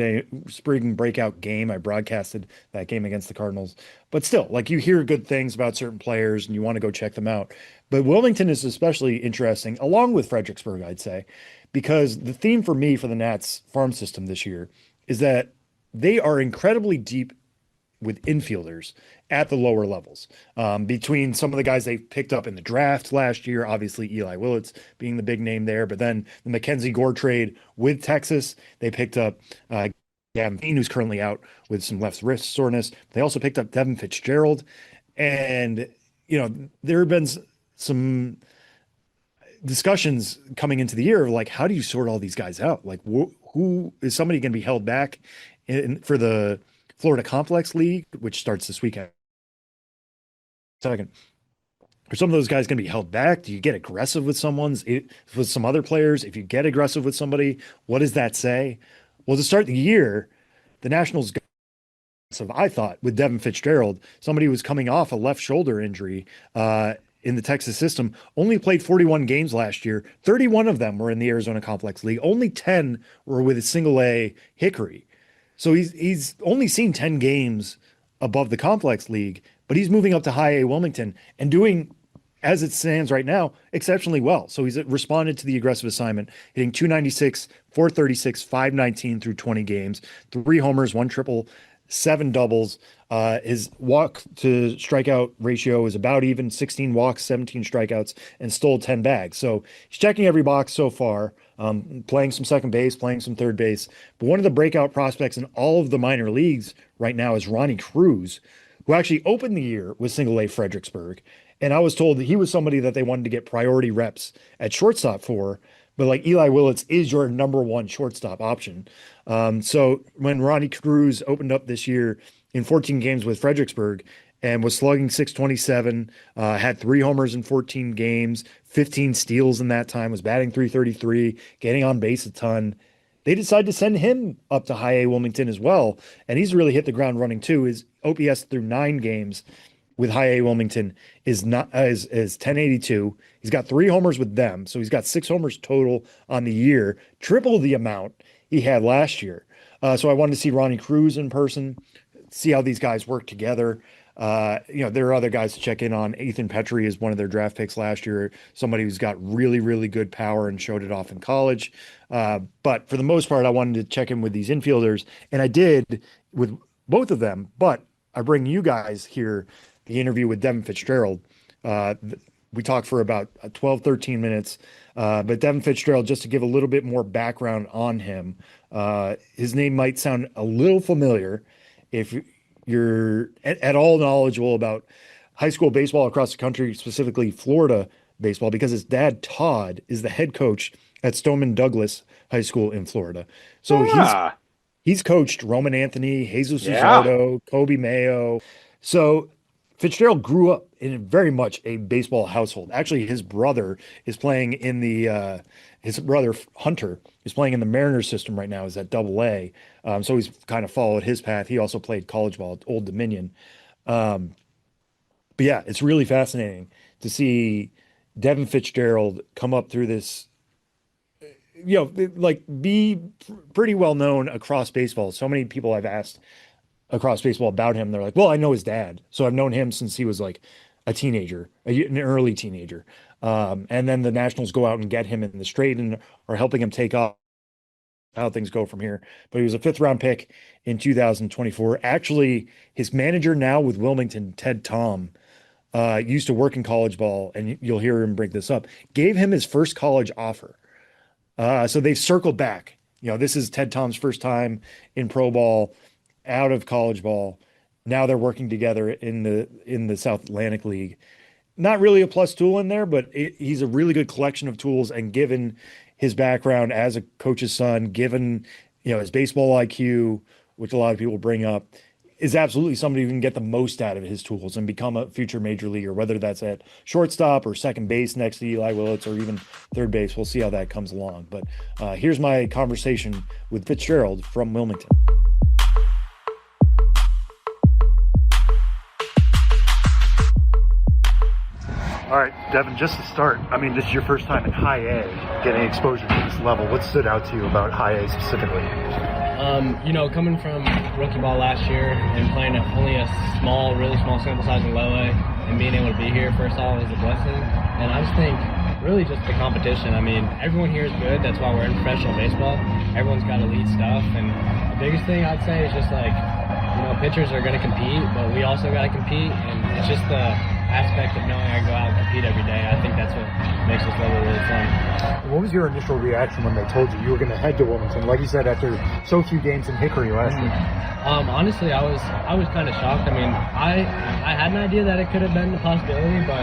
game. I broadcasted that game against the Cardinals. But still, like, you hear good things about certain players and you want to go check them out. But Wilmington is especially interesting, along with Fredericksburg, I'd say, because the theme for me for the Nats farm system this year is that they are incredibly deep with infielders at the lower levels. Between some of the guys they picked up in the draft last year, obviously Eli Willits being the big name there, but then the Mackenzie Gore trade with Texas, they picked up Gavin Dean, who's currently out with some left wrist soreness. They also picked up Devin Fitz-Gerald. And, there have been some discussions coming into the year of like, how do you sort all these guys out? Like, who is somebody going to be held back for the Florida Complex League, which starts this weekend? Second, are some of those guys going to be held back? Do you get aggressive with with some other players? If you get aggressive with somebody, what does that say? Well, to start the year, the Nationals, I thought, with Devin Fitz-Gerald, somebody who was coming off a left shoulder injury in the Texas system, only played 41 games last year. 31 of them were in the Arizona Complex League. Only 10 were with a single-A Hickory. So he's only seen 10 games above the Complex League, but he's moving up to High A Wilmington and doing, as it stands right now, exceptionally well. So he's responded to the aggressive assignment, hitting .296, .436, .519 through 20 games, 3 homers, 1 triple, 7 doubles. His walk to strikeout ratio is about even, 16 walks, 17 strikeouts, and stole 10 bags. So he's checking every box so far, playing some second base, playing some third base. But one of the breakout prospects in all of the minor leagues right now is Ronnie Cruz, who actually opened the year with single-A Fredericksburg. And I was told that he was somebody that they wanted to get priority reps at shortstop for. But like, Eli Willits is your number one shortstop option. So when Ronnie Cruz opened up this year in 14 games with Fredericksburg and was slugging .627, had 3 homers in 14 games, 15 steals in that time, was batting .333, getting on base a ton, they decided to send him up to High A Wilmington as well. And he's really hit the ground running too. His OPS through 9 games with High A Wilmington is 1082. He's got 3 homers with them, so he's got 6 homers total on the year, triple the amount he had last year. So I wanted to see Ronnie Cruz in person, see how these guys work together. There are other guys to check in on. Ethan Petrie is one of their draft picks last year, somebody who's got really, really good power and showed it off in college. But for the most part, I wanted to check in with these infielders, and I did with both of them. But I bring you guys here the interview with Devin Fitz-Gerald. We talked for about 12, 13 minutes. But Devin Fitz-Gerald, just to give a little bit more background on him, his name might sound a little familiar if you're at all knowledgeable about high school baseball across the country, specifically Florida baseball, because his dad, Todd, is the head coach at Stoneman Douglas High School in Florida. So he's coached Roman Anthony, Jesus Luzardo, Kobe Mayo. So Fitz-Gerald grew up in very much a baseball household. Actually, his brother is playing in his brother Hunter is playing in the Mariners system right now, is at Double-A. So he's kind of followed his path. He also played college ball at Old Dominion. But yeah, it's really fascinating to see Devin Fitz-Gerald come up through this be pretty well known across baseball. So many people I've asked across baseball about him, they're like, well, I know his dad. So I've known him since he was like a teenager, an early teenager. And then the Nationals go out and get him in the straight and are helping him take off how things go from here. But he was a 5th round pick in 2024. Actually, his manager now with Wilmington, Ted Tom, used to work in college ball, and you'll hear him bring this up, gave him his first college offer. So they've circled back. This is Ted Tom's first time in pro ball, out of college ball. Now they're working together in the South Atlantic League. Not really a plus tool in there, but he's a really good collection of tools. And given his background as a coach's son, given his baseball IQ, which a lot of people bring up, is absolutely somebody who can get the most out of his tools and become a future major leaguer, whether that's at shortstop or second base next to Eli Willits or even third base. We'll see how that comes along. But here's my conversation with Fitz-Gerald from Wilmington. All right, Devin, just to start, this is your first time in high A, getting exposure to this level. What stood out to you about high A specifically? Coming from rookie ball last year and playing at only a really small sample size in low A and being able to be here, first off, is a blessing. And I just think really just the competition. Everyone here is good. That's why we're in professional baseball. Everyone's got elite stuff. And the biggest thing I'd say is just pitchers are going to compete, but we also got to compete. And it's just the aspect of knowing I go out and compete every day. I think that's what makes this level really fun. What was your initial reaction when they told you were going to head to Wilmington? Like you said, after so few games in Hickory last year. Honestly, I was kind of shocked. I had an idea that it could have been a possibility, but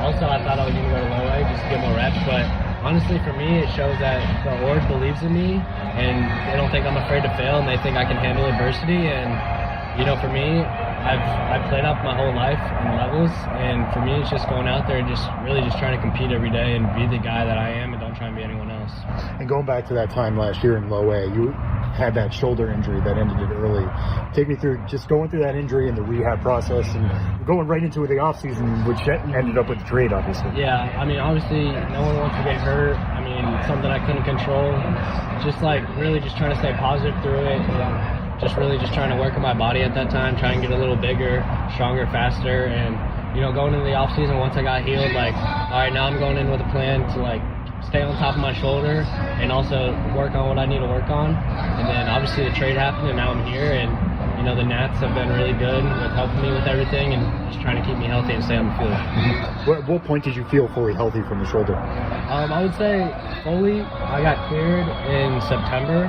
also I thought I was going to go to low A just to get more reps. But honestly, for me, it shows that the org believes in me, and they don't think I'm afraid to fail, and they think I can handle adversity. And for me, I've played up my whole life in levels, and for me, it's just going out there and just trying to compete every day and be the guy that I am, and don't try and be anyone else. And going back to that time last year in low A, you had that shoulder injury that ended it early. Take me through just going through that injury and the rehab process, and going right into the off season, which ended up with the trade, obviously. Yeah, obviously, no one wants to get hurt. Something I couldn't control. Just really just trying to stay positive through it. Just trying to work on my body at that time, try and get a little bigger, stronger, faster, and going into the off season, once I got healed, all right, now I'm going in with a plan to stay on top of my shoulder and also work on what I need to work on. And then obviously the trade happened, and now I'm here, and the Nats have been really good with helping me with everything and just trying to keep me healthy and stay on the field. At what point did you feel fully healthy from the shoulder? I would say fully, I got cleared in September,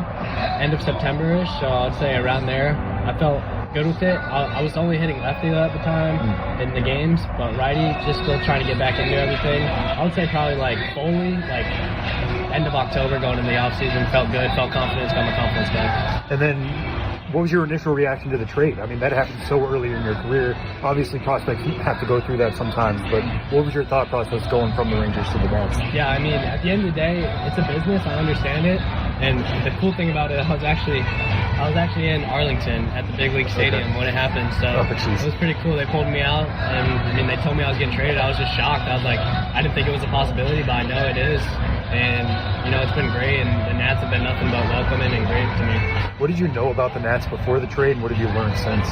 end of September-ish, so I'd say around there. I felt good with it. I was only hitting lefty at the time in the games, but righty, just still trying to get back into everything. I would say probably fully, end of October going into the off-season, felt good, felt confidence, got my confidence back. And then what was your initial reaction to the trade? That happened so early in your career. Obviously, prospects have to go through that sometimes, but what was your thought process going from the Rangers to the Nats? Yeah, at the end of the day, it's a business. I understand it. And the cool thing about it, I was actually in Arlington at the Big League Stadium when it happened, so it was pretty cool. They pulled me out, and they told me I was getting traded. I was just shocked. I was like, I didn't think it was a possibility, but I know it is. And, it's been great, and the Nats have been nothing but welcoming and great to me. What did you know about the Nats before the trade, and what have you learned since?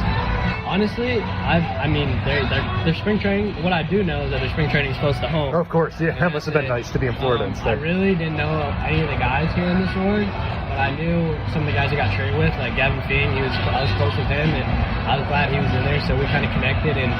Honestly, their spring training, what I do know is that their spring training is close to home. Oh, of course, yeah, that must have been nice to be in Florida instead. I really didn't know any of the guys here in this org, but I knew some of the guys I got traded with, like Devin Fitz-Gerald. I was close with him, and I was glad he was in there, so we kind of connected, and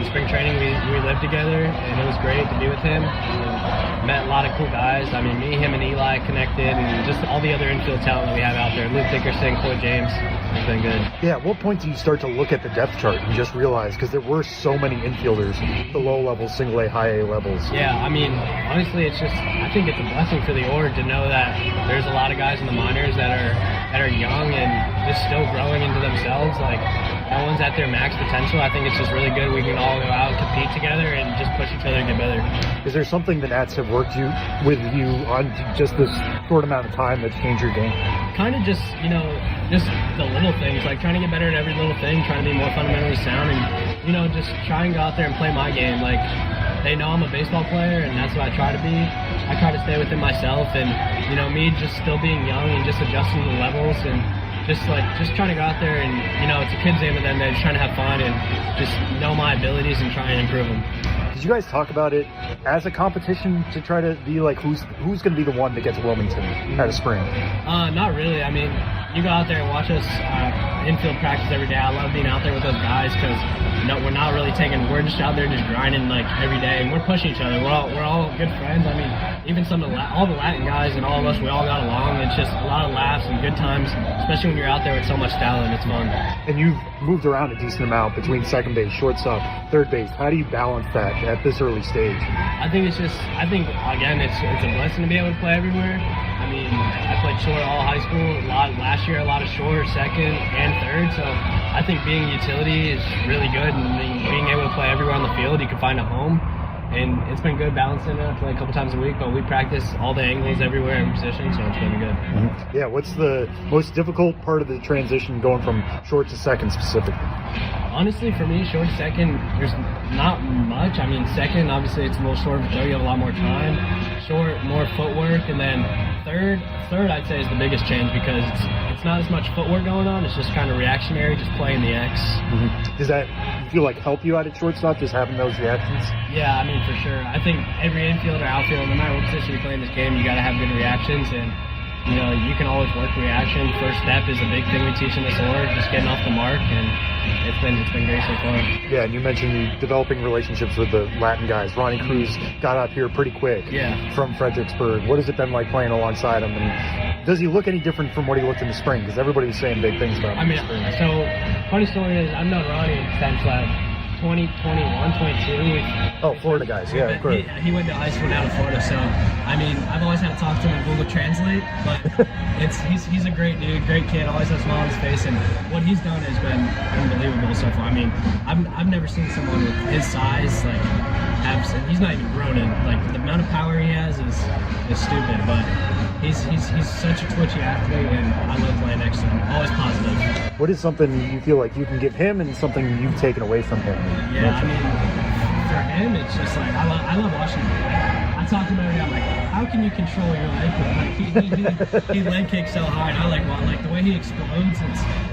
in spring training we lived together, and it was great to be with him. And met a lot of cool guys. Me, him, and Eli connected, and just all the other infield talent that we have out there. Luke Dickerson, Coy James. It's been good. Yeah, at what point do you start to look at the depth chart and just realize, because there were so many infielders, the low levels, single A, high A levels? Yeah, honestly, I think it's a blessing for the org to know that there's a lot of guys in the minors that are young and just still growing into themselves. No one's at their max potential. I think it's just really good. We can all go out and compete together and just push each other to get better. Is there something the Nats have worked with you on just this short amount of time that's changed your game? Kind of just the little things, trying to get better at every little thing, trying to be more fundamentally sound and just try and go out there and play my game. Like, they know I'm a baseball player, and that's what I try to be. I try to stay within myself, and me just still being young and just adjusting to the levels, and just trying to go out there and it's a kid's game at the end of the day, just trying to have fun and just know my abilities and try and improve them. Did you guys talk about it as a competition to try to be like who's going to be the one that gets Wilmington out of spring? Not really. I mean, you go out there and watch us infield practice every day. I love being out there with those guys because we're not really we're just out there just grinding like every day, and we're pushing each other. We're all good friends. I mean, even all the Latin guys and all of us, we all got along. It's just a lot of laughs and good times, especially when you're out there with so much talent. It's fun. And you've moved around a decent amount between second base, shortstop, third base. How do you balance that at this early stage? I think again, it's a blessing to be able to play everywhere. I mean, I played short all high school. Last year, a lot of short, second, and third. So I think being utility is really good, and being able to play everywhere on the field, you can find a home. And it's been good balancing it. I play a couple times a week, but we practice all the angles everywhere, every position, so it's been good. Mm-hmm. Yeah, what's the most difficult part of the transition going from short to second specifically? Honestly, for me, short to second, there's not much. I mean, second, obviously, it's a little shorter, so you have a lot more time. Short, more footwork, and then third, I'd say, is the biggest change because it's not as much footwork going on. It's just kind of reactionary, just playing the X. Mm-hmm. Does that, you feel like, help you out at shortstop, just having those reactions? Yeah, I mean, for sure. I think every infield or outfield, no matter what position you play in this game, you got to have good reactions, and you can always work reaction. First step is a big thing we teach in this org, just getting off the mark, and it's been great so far. Yeah, and you mentioned developing relationships with the Latin guys. Ronnie Cruz got up here pretty quick from Fredericksburg. What has it been like playing alongside him? And does he look any different from what he looked in the spring? Because everybody was saying big things about him. I mean, so funny story is I've known Ronnie since 22. Oh, Florida guys, yeah, of course. He went to high school down in Florida, so I mean, I've always had to talk to him in Google Translate, but he's a great dude, great kid, always has a smile on his face, and what he's done has been unbelievable so far. I mean, I've never seen someone with his size he's not even grown in. Like, the amount of power he has is stupid, but he's such a twitchy athlete, and I love playing next to him. Always positive. What is something you feel like you can give him and something you've taken away from him? Yeah, I mean, for him, it's just like, I love watching him. I talk to him every day, I'm like, how can you control your leg kick? Like, he leg kicks so hard. I like the way he explodes,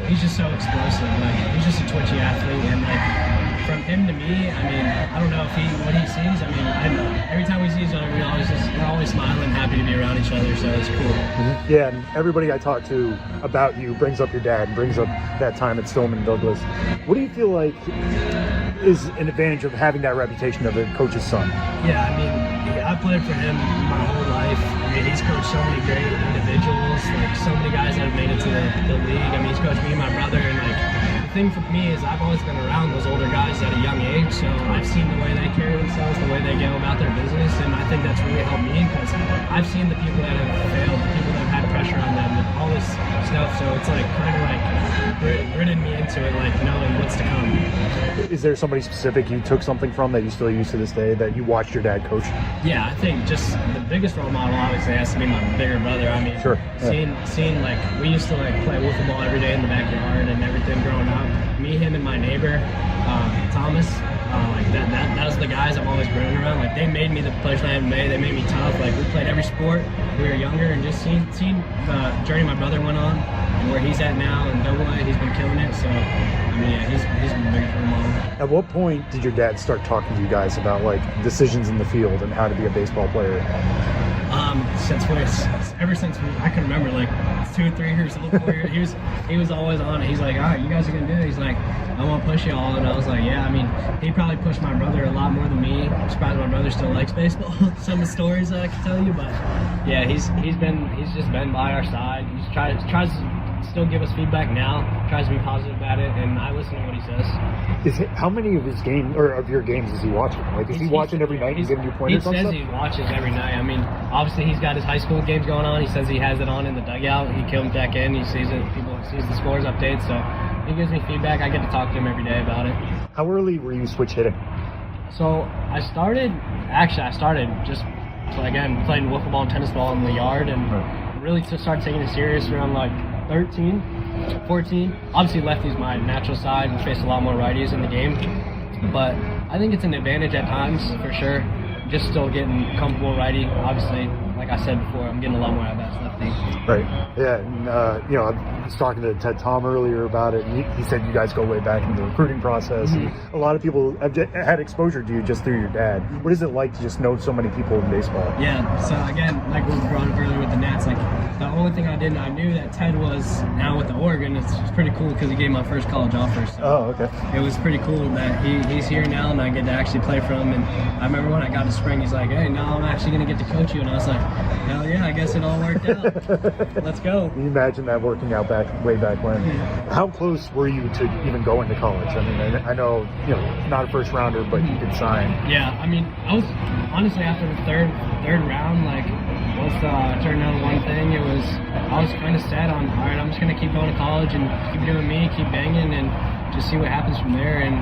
he's just so explosive. Like, he's just a twitchy athlete, and like, from him to me, I mean, I don't know what he sees. I mean, every time we see each other, we're always smiling, happy to be around each other, so it's cool. Mm-hmm. Yeah, and everybody I talk to about you brings up your dad, brings up that time at Stoneman Douglas. What do you feel like is an advantage of having that reputation of a coach's son? Yeah, I mean, I played for him my whole life. I mean, he's coached so many great individuals, like so many guys that have made it to the league. I mean, he's coached me and my brother, and like, thing for me is I've always been around those older guys at a young age, so I've seen the way they carry themselves, the way they go about their business, and I think that's really helped me because I've seen the people that have failed, the people that have had pressure on them, and all this stuff, so it's like kind of like gritted me into it, like knowing what's to come. Is there somebody specific you took something from that you still use to this day that you watched your dad coach? Yeah, I think just the biggest role model obviously has to be my bigger brother. I mean, sure. Seeing like, we used to like play wiffle ball every day in the backyard and everything growing up. Me, him, and my neighbor, Thomas, like that was the guys I've always grown around. Like, they made me the person I am today. They made me tough. Like, we played every sport when we were younger, and just seeing the journey my brother went on and where he's at now in AA, he's been killing it. So, I mean, yeah, he's been a big role model. At what point did your dad start talking to you guys about like decisions in the field and how to be a baseball player? Ever since I can remember, like 2 or 3 years old, 4 years, he was always on it. He's like, all right, you guys are gonna do it. He's like, I want to push you all, and I was like, yeah. I mean, he probably pushed my brother a lot more than me. I'm surprised my brother still likes baseball. Some of the stories that I can tell you, but yeah, he's just been by our side. He tries to still give us feedback now, tries to be positive about it, and I listen to what he says. How many of his games or of your games is he watching? Like, is he watching every night and giving you pointers on stuff? He says he watches every night. I mean, obviously he's got his high school games going on. He says he has it on in the dugout. He comes back in. He sees it. People sees the scores updates. So he gives me feedback. I get to talk to him every day about it. How early were you switch hitting? So I started just again playing wiffle ball and tennis ball in the yard, and really to start taking it serious around like 13, 14. Obviously lefty's my natural side and face a lot more righties in the game. but I think it's an advantage at times for sure. Just still getting comfortable righty. Obviously, like I said before, I'm getting a lot more at bats lefty. Right. Yeah. And, I was talking to Ted Tom earlier about it, and he said you guys go way back in the recruiting process. And a lot of people have had exposure to you just through your dad. What is it like to just know so many people in baseball? Yeah. So again, like we brought up earlier with the Nats, like the only thing I knew that Ted was now with the Oregon. It's pretty cool because he gave my first college offer. So oh, okay. It was pretty cool that he's here now and I get to actually play for him. And I remember when I got to spring, he's like, hey, now I'm actually going to get to coach you. And I was like, hell yeah, I guess it all worked out. Let's go. Can you imagine that working out way back when? Yeah. How close were you to even going to college? I mean, I know, not a first rounder, but you could sign. Yeah, I mean, I was honestly after the third round, like once turned down one thing, I was kind of set on, all right, I'm just going to keep going to college and keep doing me, keep banging, and just see what happens from there. And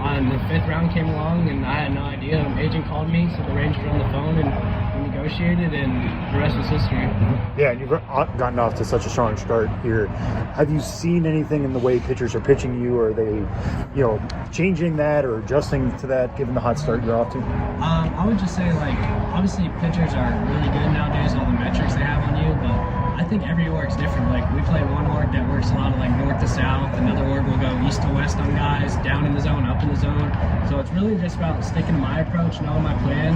on the fifth round came along, and I had no idea. An agent called me, so the Rangers were on the phone, and we negotiated, and the rest was history. Yeah, and you've gotten off to such a strong start here. Have you seen anything in the way pitchers are pitching you? Are they, changing that or adjusting to that, given the hot start you're off to? I would just say, like, obviously pitchers are really good nowadays, all the metrics they have on you, but I think every org's different. Like, we play one org that works a lot of like north to south, another org will go east to west on guys, down in the zone, up in the zone. So it's really just about sticking to my approach, knowing my plan.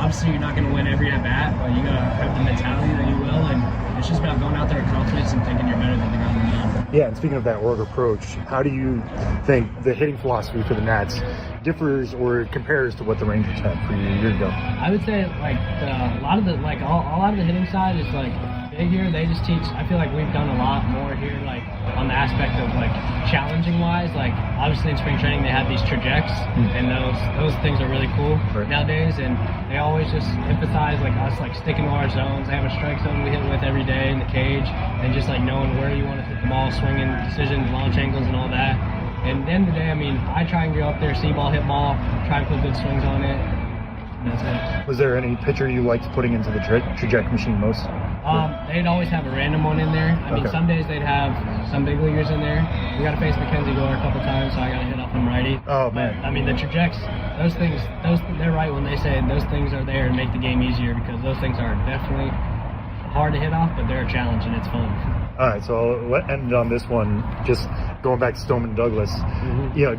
Obviously you're not going to win every at bat, but you got to have the mentality that you will, and it's just about going out there with confidence and thinking you're better than the guy on the mound. Yeah, and speaking of that org approach, how do you think the hitting philosophy for the Nats differs or compares to what the Rangers had for you a year ago? I would say like a lot of the hitting side is like big here. They just teach. I feel like we've done a lot more here, like on the aspect of like challenging wise. Like obviously in spring training they had these trajects, and those things are really cool nowadays. And they always just emphasize like us like sticking to our zones. They have a strike zone we hit with every day in the cage, and just like knowing where you want to hit the ball, swinging decisions, launch angles, and all that. And at the end of the day, I mean, I try and go up there, see ball, hit ball, try and put good swings on it. That's it. Was there any pitcher you liked putting into the trajectory machine most? They'd always have a random one in there. I mean, some days they'd have some big leaguers in there. We got to face Mackenzie Gore a couple times, so I got to hit off him righty. Oh, man. But, I mean, the trajects, those things, they're right when they say those things are there to make the game easier, because those things are definitely hard to hit off, but they're a challenge and it's fun. All right, so I'll end on this one. Just going back to Stoneman Douglas,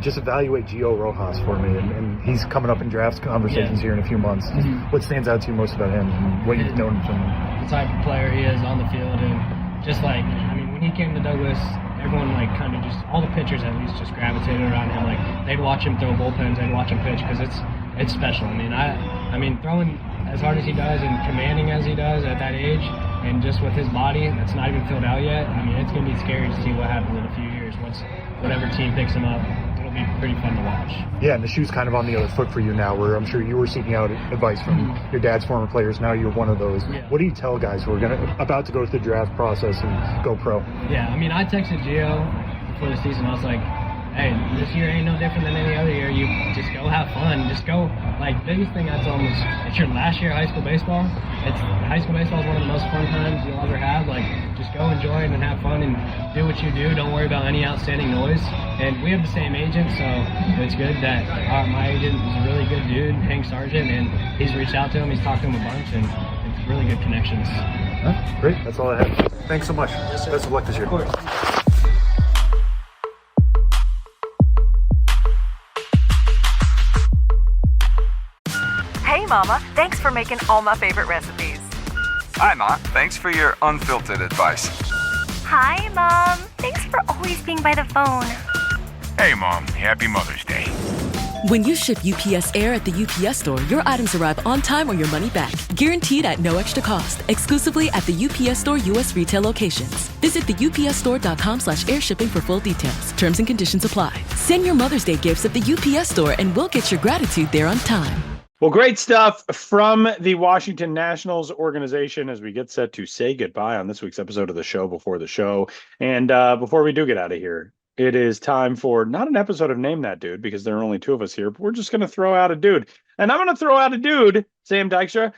just evaluate Gio Rojas for me, and he's coming up in draft conversations here in a few months. What stands out to you most about him and what you've known from him? The type of player he is on the field, and just like, I mean, when he came to Douglas, everyone like kind of just, all the pitchers at least just gravitated around him. Like they'd watch him throw bullpens, they'd watch him pitch, because it's special. I mean, throwing as hard as he does and commanding as he does at that age, and just with his body that's not even filled out yet, I mean, it's going to be scary to see what happens in a few years. Once whatever team picks him up, it'll be pretty fun to watch. Yeah, and the shoe's kind of on the other foot for you now, where I'm sure you were seeking out advice from your dad's former players. Now you're one of those. Yeah. What do you tell guys who are about to go through the draft process and go pro? Yeah, I mean, I texted Gio before the season. I was like, hey, this year ain't no different than any other year. You just go have fun. Just go. Like, biggest thing I told him is, it's your last year of high school baseball. High school baseball is one of the most fun times you'll ever have. Like, just go enjoy it and have fun and do what you do. Don't worry about any outstanding noise. And we have the same agent, so it's good that my agent is a really good dude, Hank Sargent, and he's reached out to him. He's talked to him a bunch, and it's really good connections. Great. That's all I have. Thanks so much. Yes, sir. Best of luck this year. Of course. Hey Mama, thanks for making all my favorite recipes. Hi Ma, thanks for your unfiltered advice. Hi Mom, thanks for always being by the phone. Hey Mom, happy Mother's Day. When you ship UPS Air at the UPS Store, your items arrive on time or your money back. Guaranteed at no extra cost. Exclusively at the UPS Store U.S. retail locations. Visit theupsstore.com/airshipping for full details. Terms and conditions apply. Send your Mother's Day gifts at the UPS Store and we'll get your gratitude there on time. Well, great stuff from the Washington Nationals organization as we get set to say goodbye on this week's episode of the show before the show. And before we do get out of here, it is time for not an episode of Name That Dude, because there are only two of us here, but we're just going to throw out a dude. And I'm going to throw out a dude, Sam Dykstra,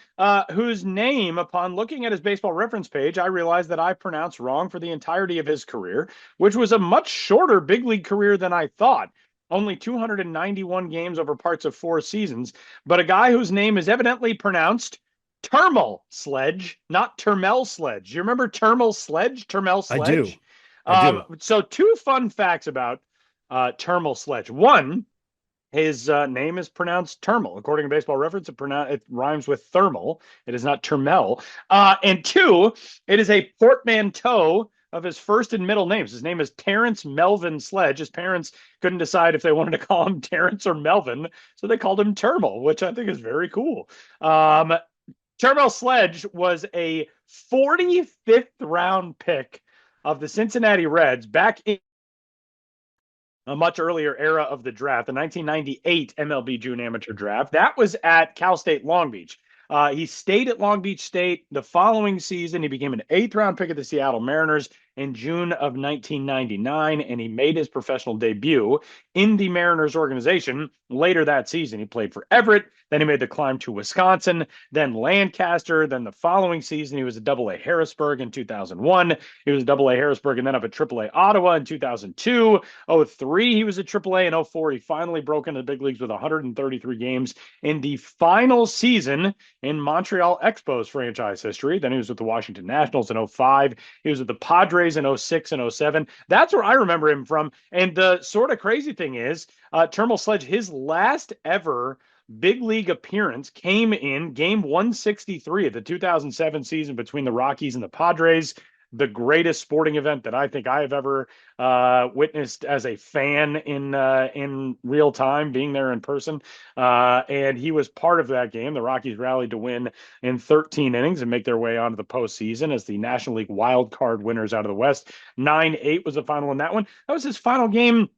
whose name, upon looking at his baseball reference page, I realized that I pronounced wrong for the entirety of his career, which was a much shorter big league career than I thought. only 291 games over parts of 4 seasons, but a guy whose name is evidently pronounced Termel Sledge, not Termel Sledge. You remember Termel Sledge? Termel Sledge? I do. So 2 fun facts about Termel Sledge. One, his name is pronounced Termel. According to Baseball Reference, it rhymes with thermal. It is not Termel. And 2, it is a portmanteau of his first and middle names. His name is Terrence Melvin Sledge. His parents couldn't decide if they wanted to call him Terrence or Melvin, so they called him Termel, which I think is very cool. Termel Sledge was a 45th round pick of the Cincinnati Reds back in a much earlier era of the draft, the 1998 MLB June Amateur Draft. That was at Cal State Long Beach. He stayed at Long Beach State. The following season, he became an 8th round pick of the Seattle Mariners in June of 1999, and he made his professional debut in the Mariners organization later that season. He played for Everett, then he made the climb to Wisconsin, then Lancaster, then the following season he was at Double-A Harrisburg in 2001. He was at Double-A Harrisburg and then up at Triple-A Ottawa in 2002. 03 he was at Triple-A. In 04 he finally broke into the big leagues with 133 games in the final season in Montreal Expos franchise history. Then he was with the Washington Nationals in 05. He was with the Padres in 06 and 07. That's where I remember him from. And the sort of crazy thing is, Termel Sledge, his last ever big league appearance came in game 163 of the 2007 season between the Rockies and the Padres. The greatest sporting event that I think I have ever witnessed as a fan in real time, being there in person. And he was part of that game. The Rockies rallied to win in 13 innings and make their way onto the postseason as the National League wild card winners out of the West. 9-8 was the final in that one. That was his final game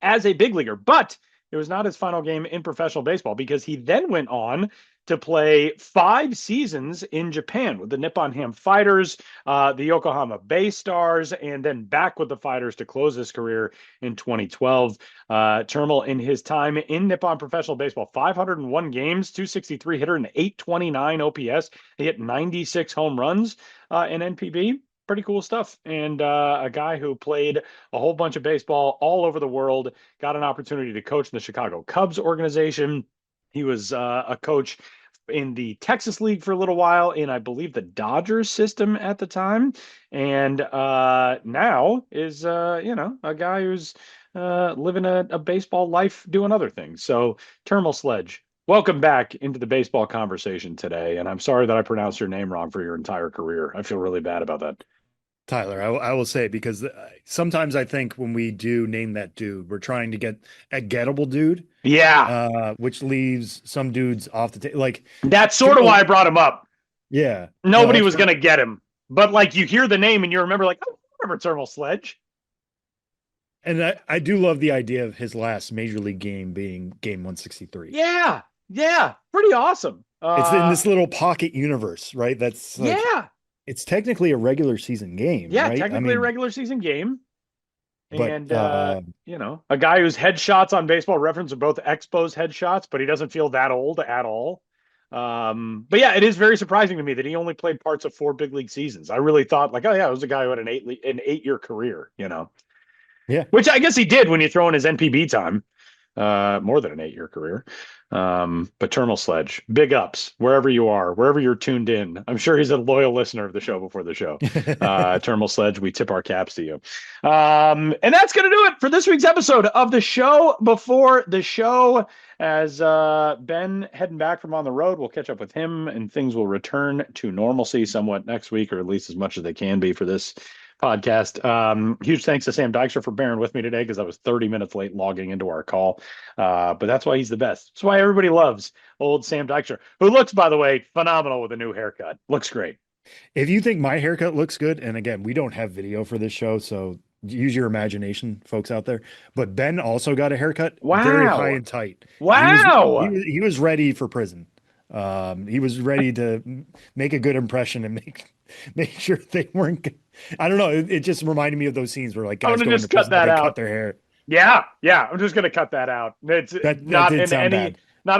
as a big leaguer, but it was not his final game in professional baseball because he then went on to play 5 seasons in Japan with the Nippon Ham Fighters, the Yokohama Bay Stars, and then back with the Fighters to close his career in 2012. Termel, in his time in Nippon professional baseball, 501 games, 263 hitter, and 829 OPS. He hit 96 home runs in NPB. Pretty cool stuff. And a guy who played a whole bunch of baseball all over the world, got an opportunity to coach in the Chicago Cubs organization. He was a coach in the Texas League for a little while in, I believe, the Dodgers system at the time. And now is, a guy who's living a baseball life doing other things. So Termel Sledge, welcome back into the baseball conversation today. And I'm sorry that I pronounced your name wrong for your entire career. I feel really bad about that. Tyler, I will say, because sometimes I think when we do name that dude, we're trying to get a gettable dude. Yeah. Which leaves some dudes off the table. Like, that's sort of why I brought him up. Yeah. Nobody was going to get him. But like, you hear the name and you remember, like, oh, I remember Termel Sledge. And I do love the idea of his last major league game being game 163. Yeah. Yeah. Pretty awesome. It's in this little pocket universe, right? That's like, yeah. It's technically a regular season game. Yeah, right? technically a regular season game. But, and, a guy whose headshots on Baseball Reference are both Expos headshots, but he doesn't feel that old at all. But yeah, it is very surprising to me that he only played parts of 4 big league seasons. I really thought, like, oh yeah, it was a guy who had an 8-year career, Yeah. Which I guess he did when you throw in his NPB time. More than an 8-year career. But Termel Sledge, big ups wherever you are, wherever you're tuned in. I'm sure he's a loyal listener of the show before the show. Termel Sledge, we tip our caps to you. And that's going to do it for this week's episode of the show before the show. As Ben heading back from on the road, we'll catch up with him and things will return to normalcy somewhat next week, or at least as much as they can be for this podcast. Huge thanks to Sam Dykstra for bearing with me today because I was 30 minutes late logging into our call. But that's why he's the best. That's why everybody loves old Sam Dykstra, who looks, by the way, phenomenal with a new haircut. Looks great. If you think my haircut looks good, and again, we don't have video for this show, so use your imagination, folks out there. But Ben also got a haircut. Wow. Very high and tight. Wow. He was ready for prison. He was ready to make a good impression and make sure they weren't. I don't know. It just reminded me of those scenes where like guys go into prison, cut their hair. Yeah. I'm just gonna cut that out. It's not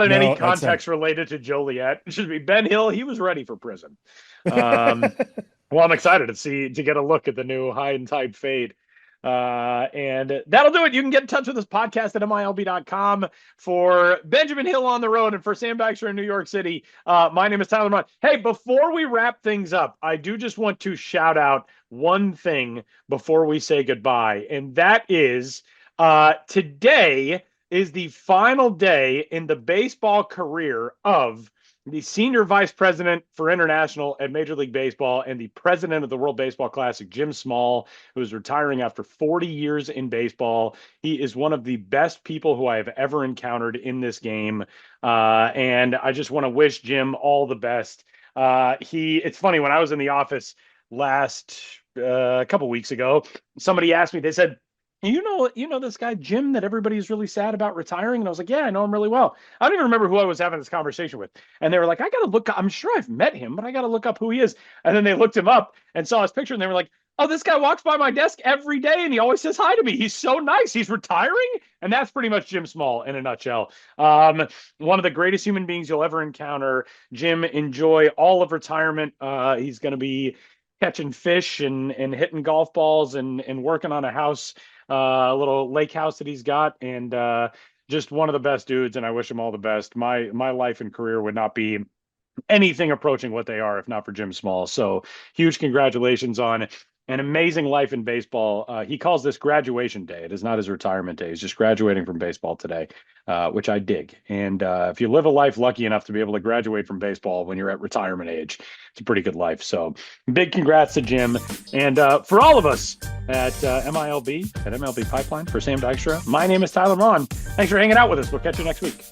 in any context related to Joliet. It should be Ben Hill. He was ready for prison. Well, I'm excited to get a look at the new high and tight fade And that'll do it. You can get in touch with this podcast at MILB.com. For Benjamin Hill on the road and for Sam Baxter in New York City, my name is Tyler Munn. Hey, before we wrap things up, I do just want to shout out one thing before we say goodbye, and that is today is the final day in the baseball career of the senior vice president for international at Major League Baseball and the president of the World Baseball Classic, Jim Small, who is retiring after 40 years in baseball. He is one of the best people who I have ever encountered in this game. And I just want to wish Jim all the best. It's funny, when I was in the office last a couple weeks ago, somebody asked me, they said, you know this guy, Jim, that everybody's really sad about retiring? And I was like, yeah, I know him really well. I don't even remember who I was having this conversation with. And they were like, I got to look, I'm sure I've met him, but I got to look up who he is. And then they looked him up and saw his picture and they were like, oh, this guy walks by my desk every day and he always says hi to me. He's so nice. He's retiring. And that's pretty much Jim Small in a nutshell. One of the greatest human beings you'll ever encounter. Jim, enjoy all of retirement. He's going to be catching fish and hitting golf balls and working on a house, a little lake house that he's got, and just one of the best dudes, and I wish him all the best. My life and career would not be anything approaching what they are if not for Jim Small. So huge congratulations on an amazing life in baseball. He calls this graduation day. It is not his retirement day. He's just graduating from baseball today, which I dig. And if you live a life lucky enough to be able to graduate from baseball when you're at retirement age, it's a pretty good life. So big congrats to Jim. And for all of us at MILB, at MLB Pipeline, for Sam Dykstra, my name is Tyler Vaughn. Thanks for hanging out with us. We'll catch you next week.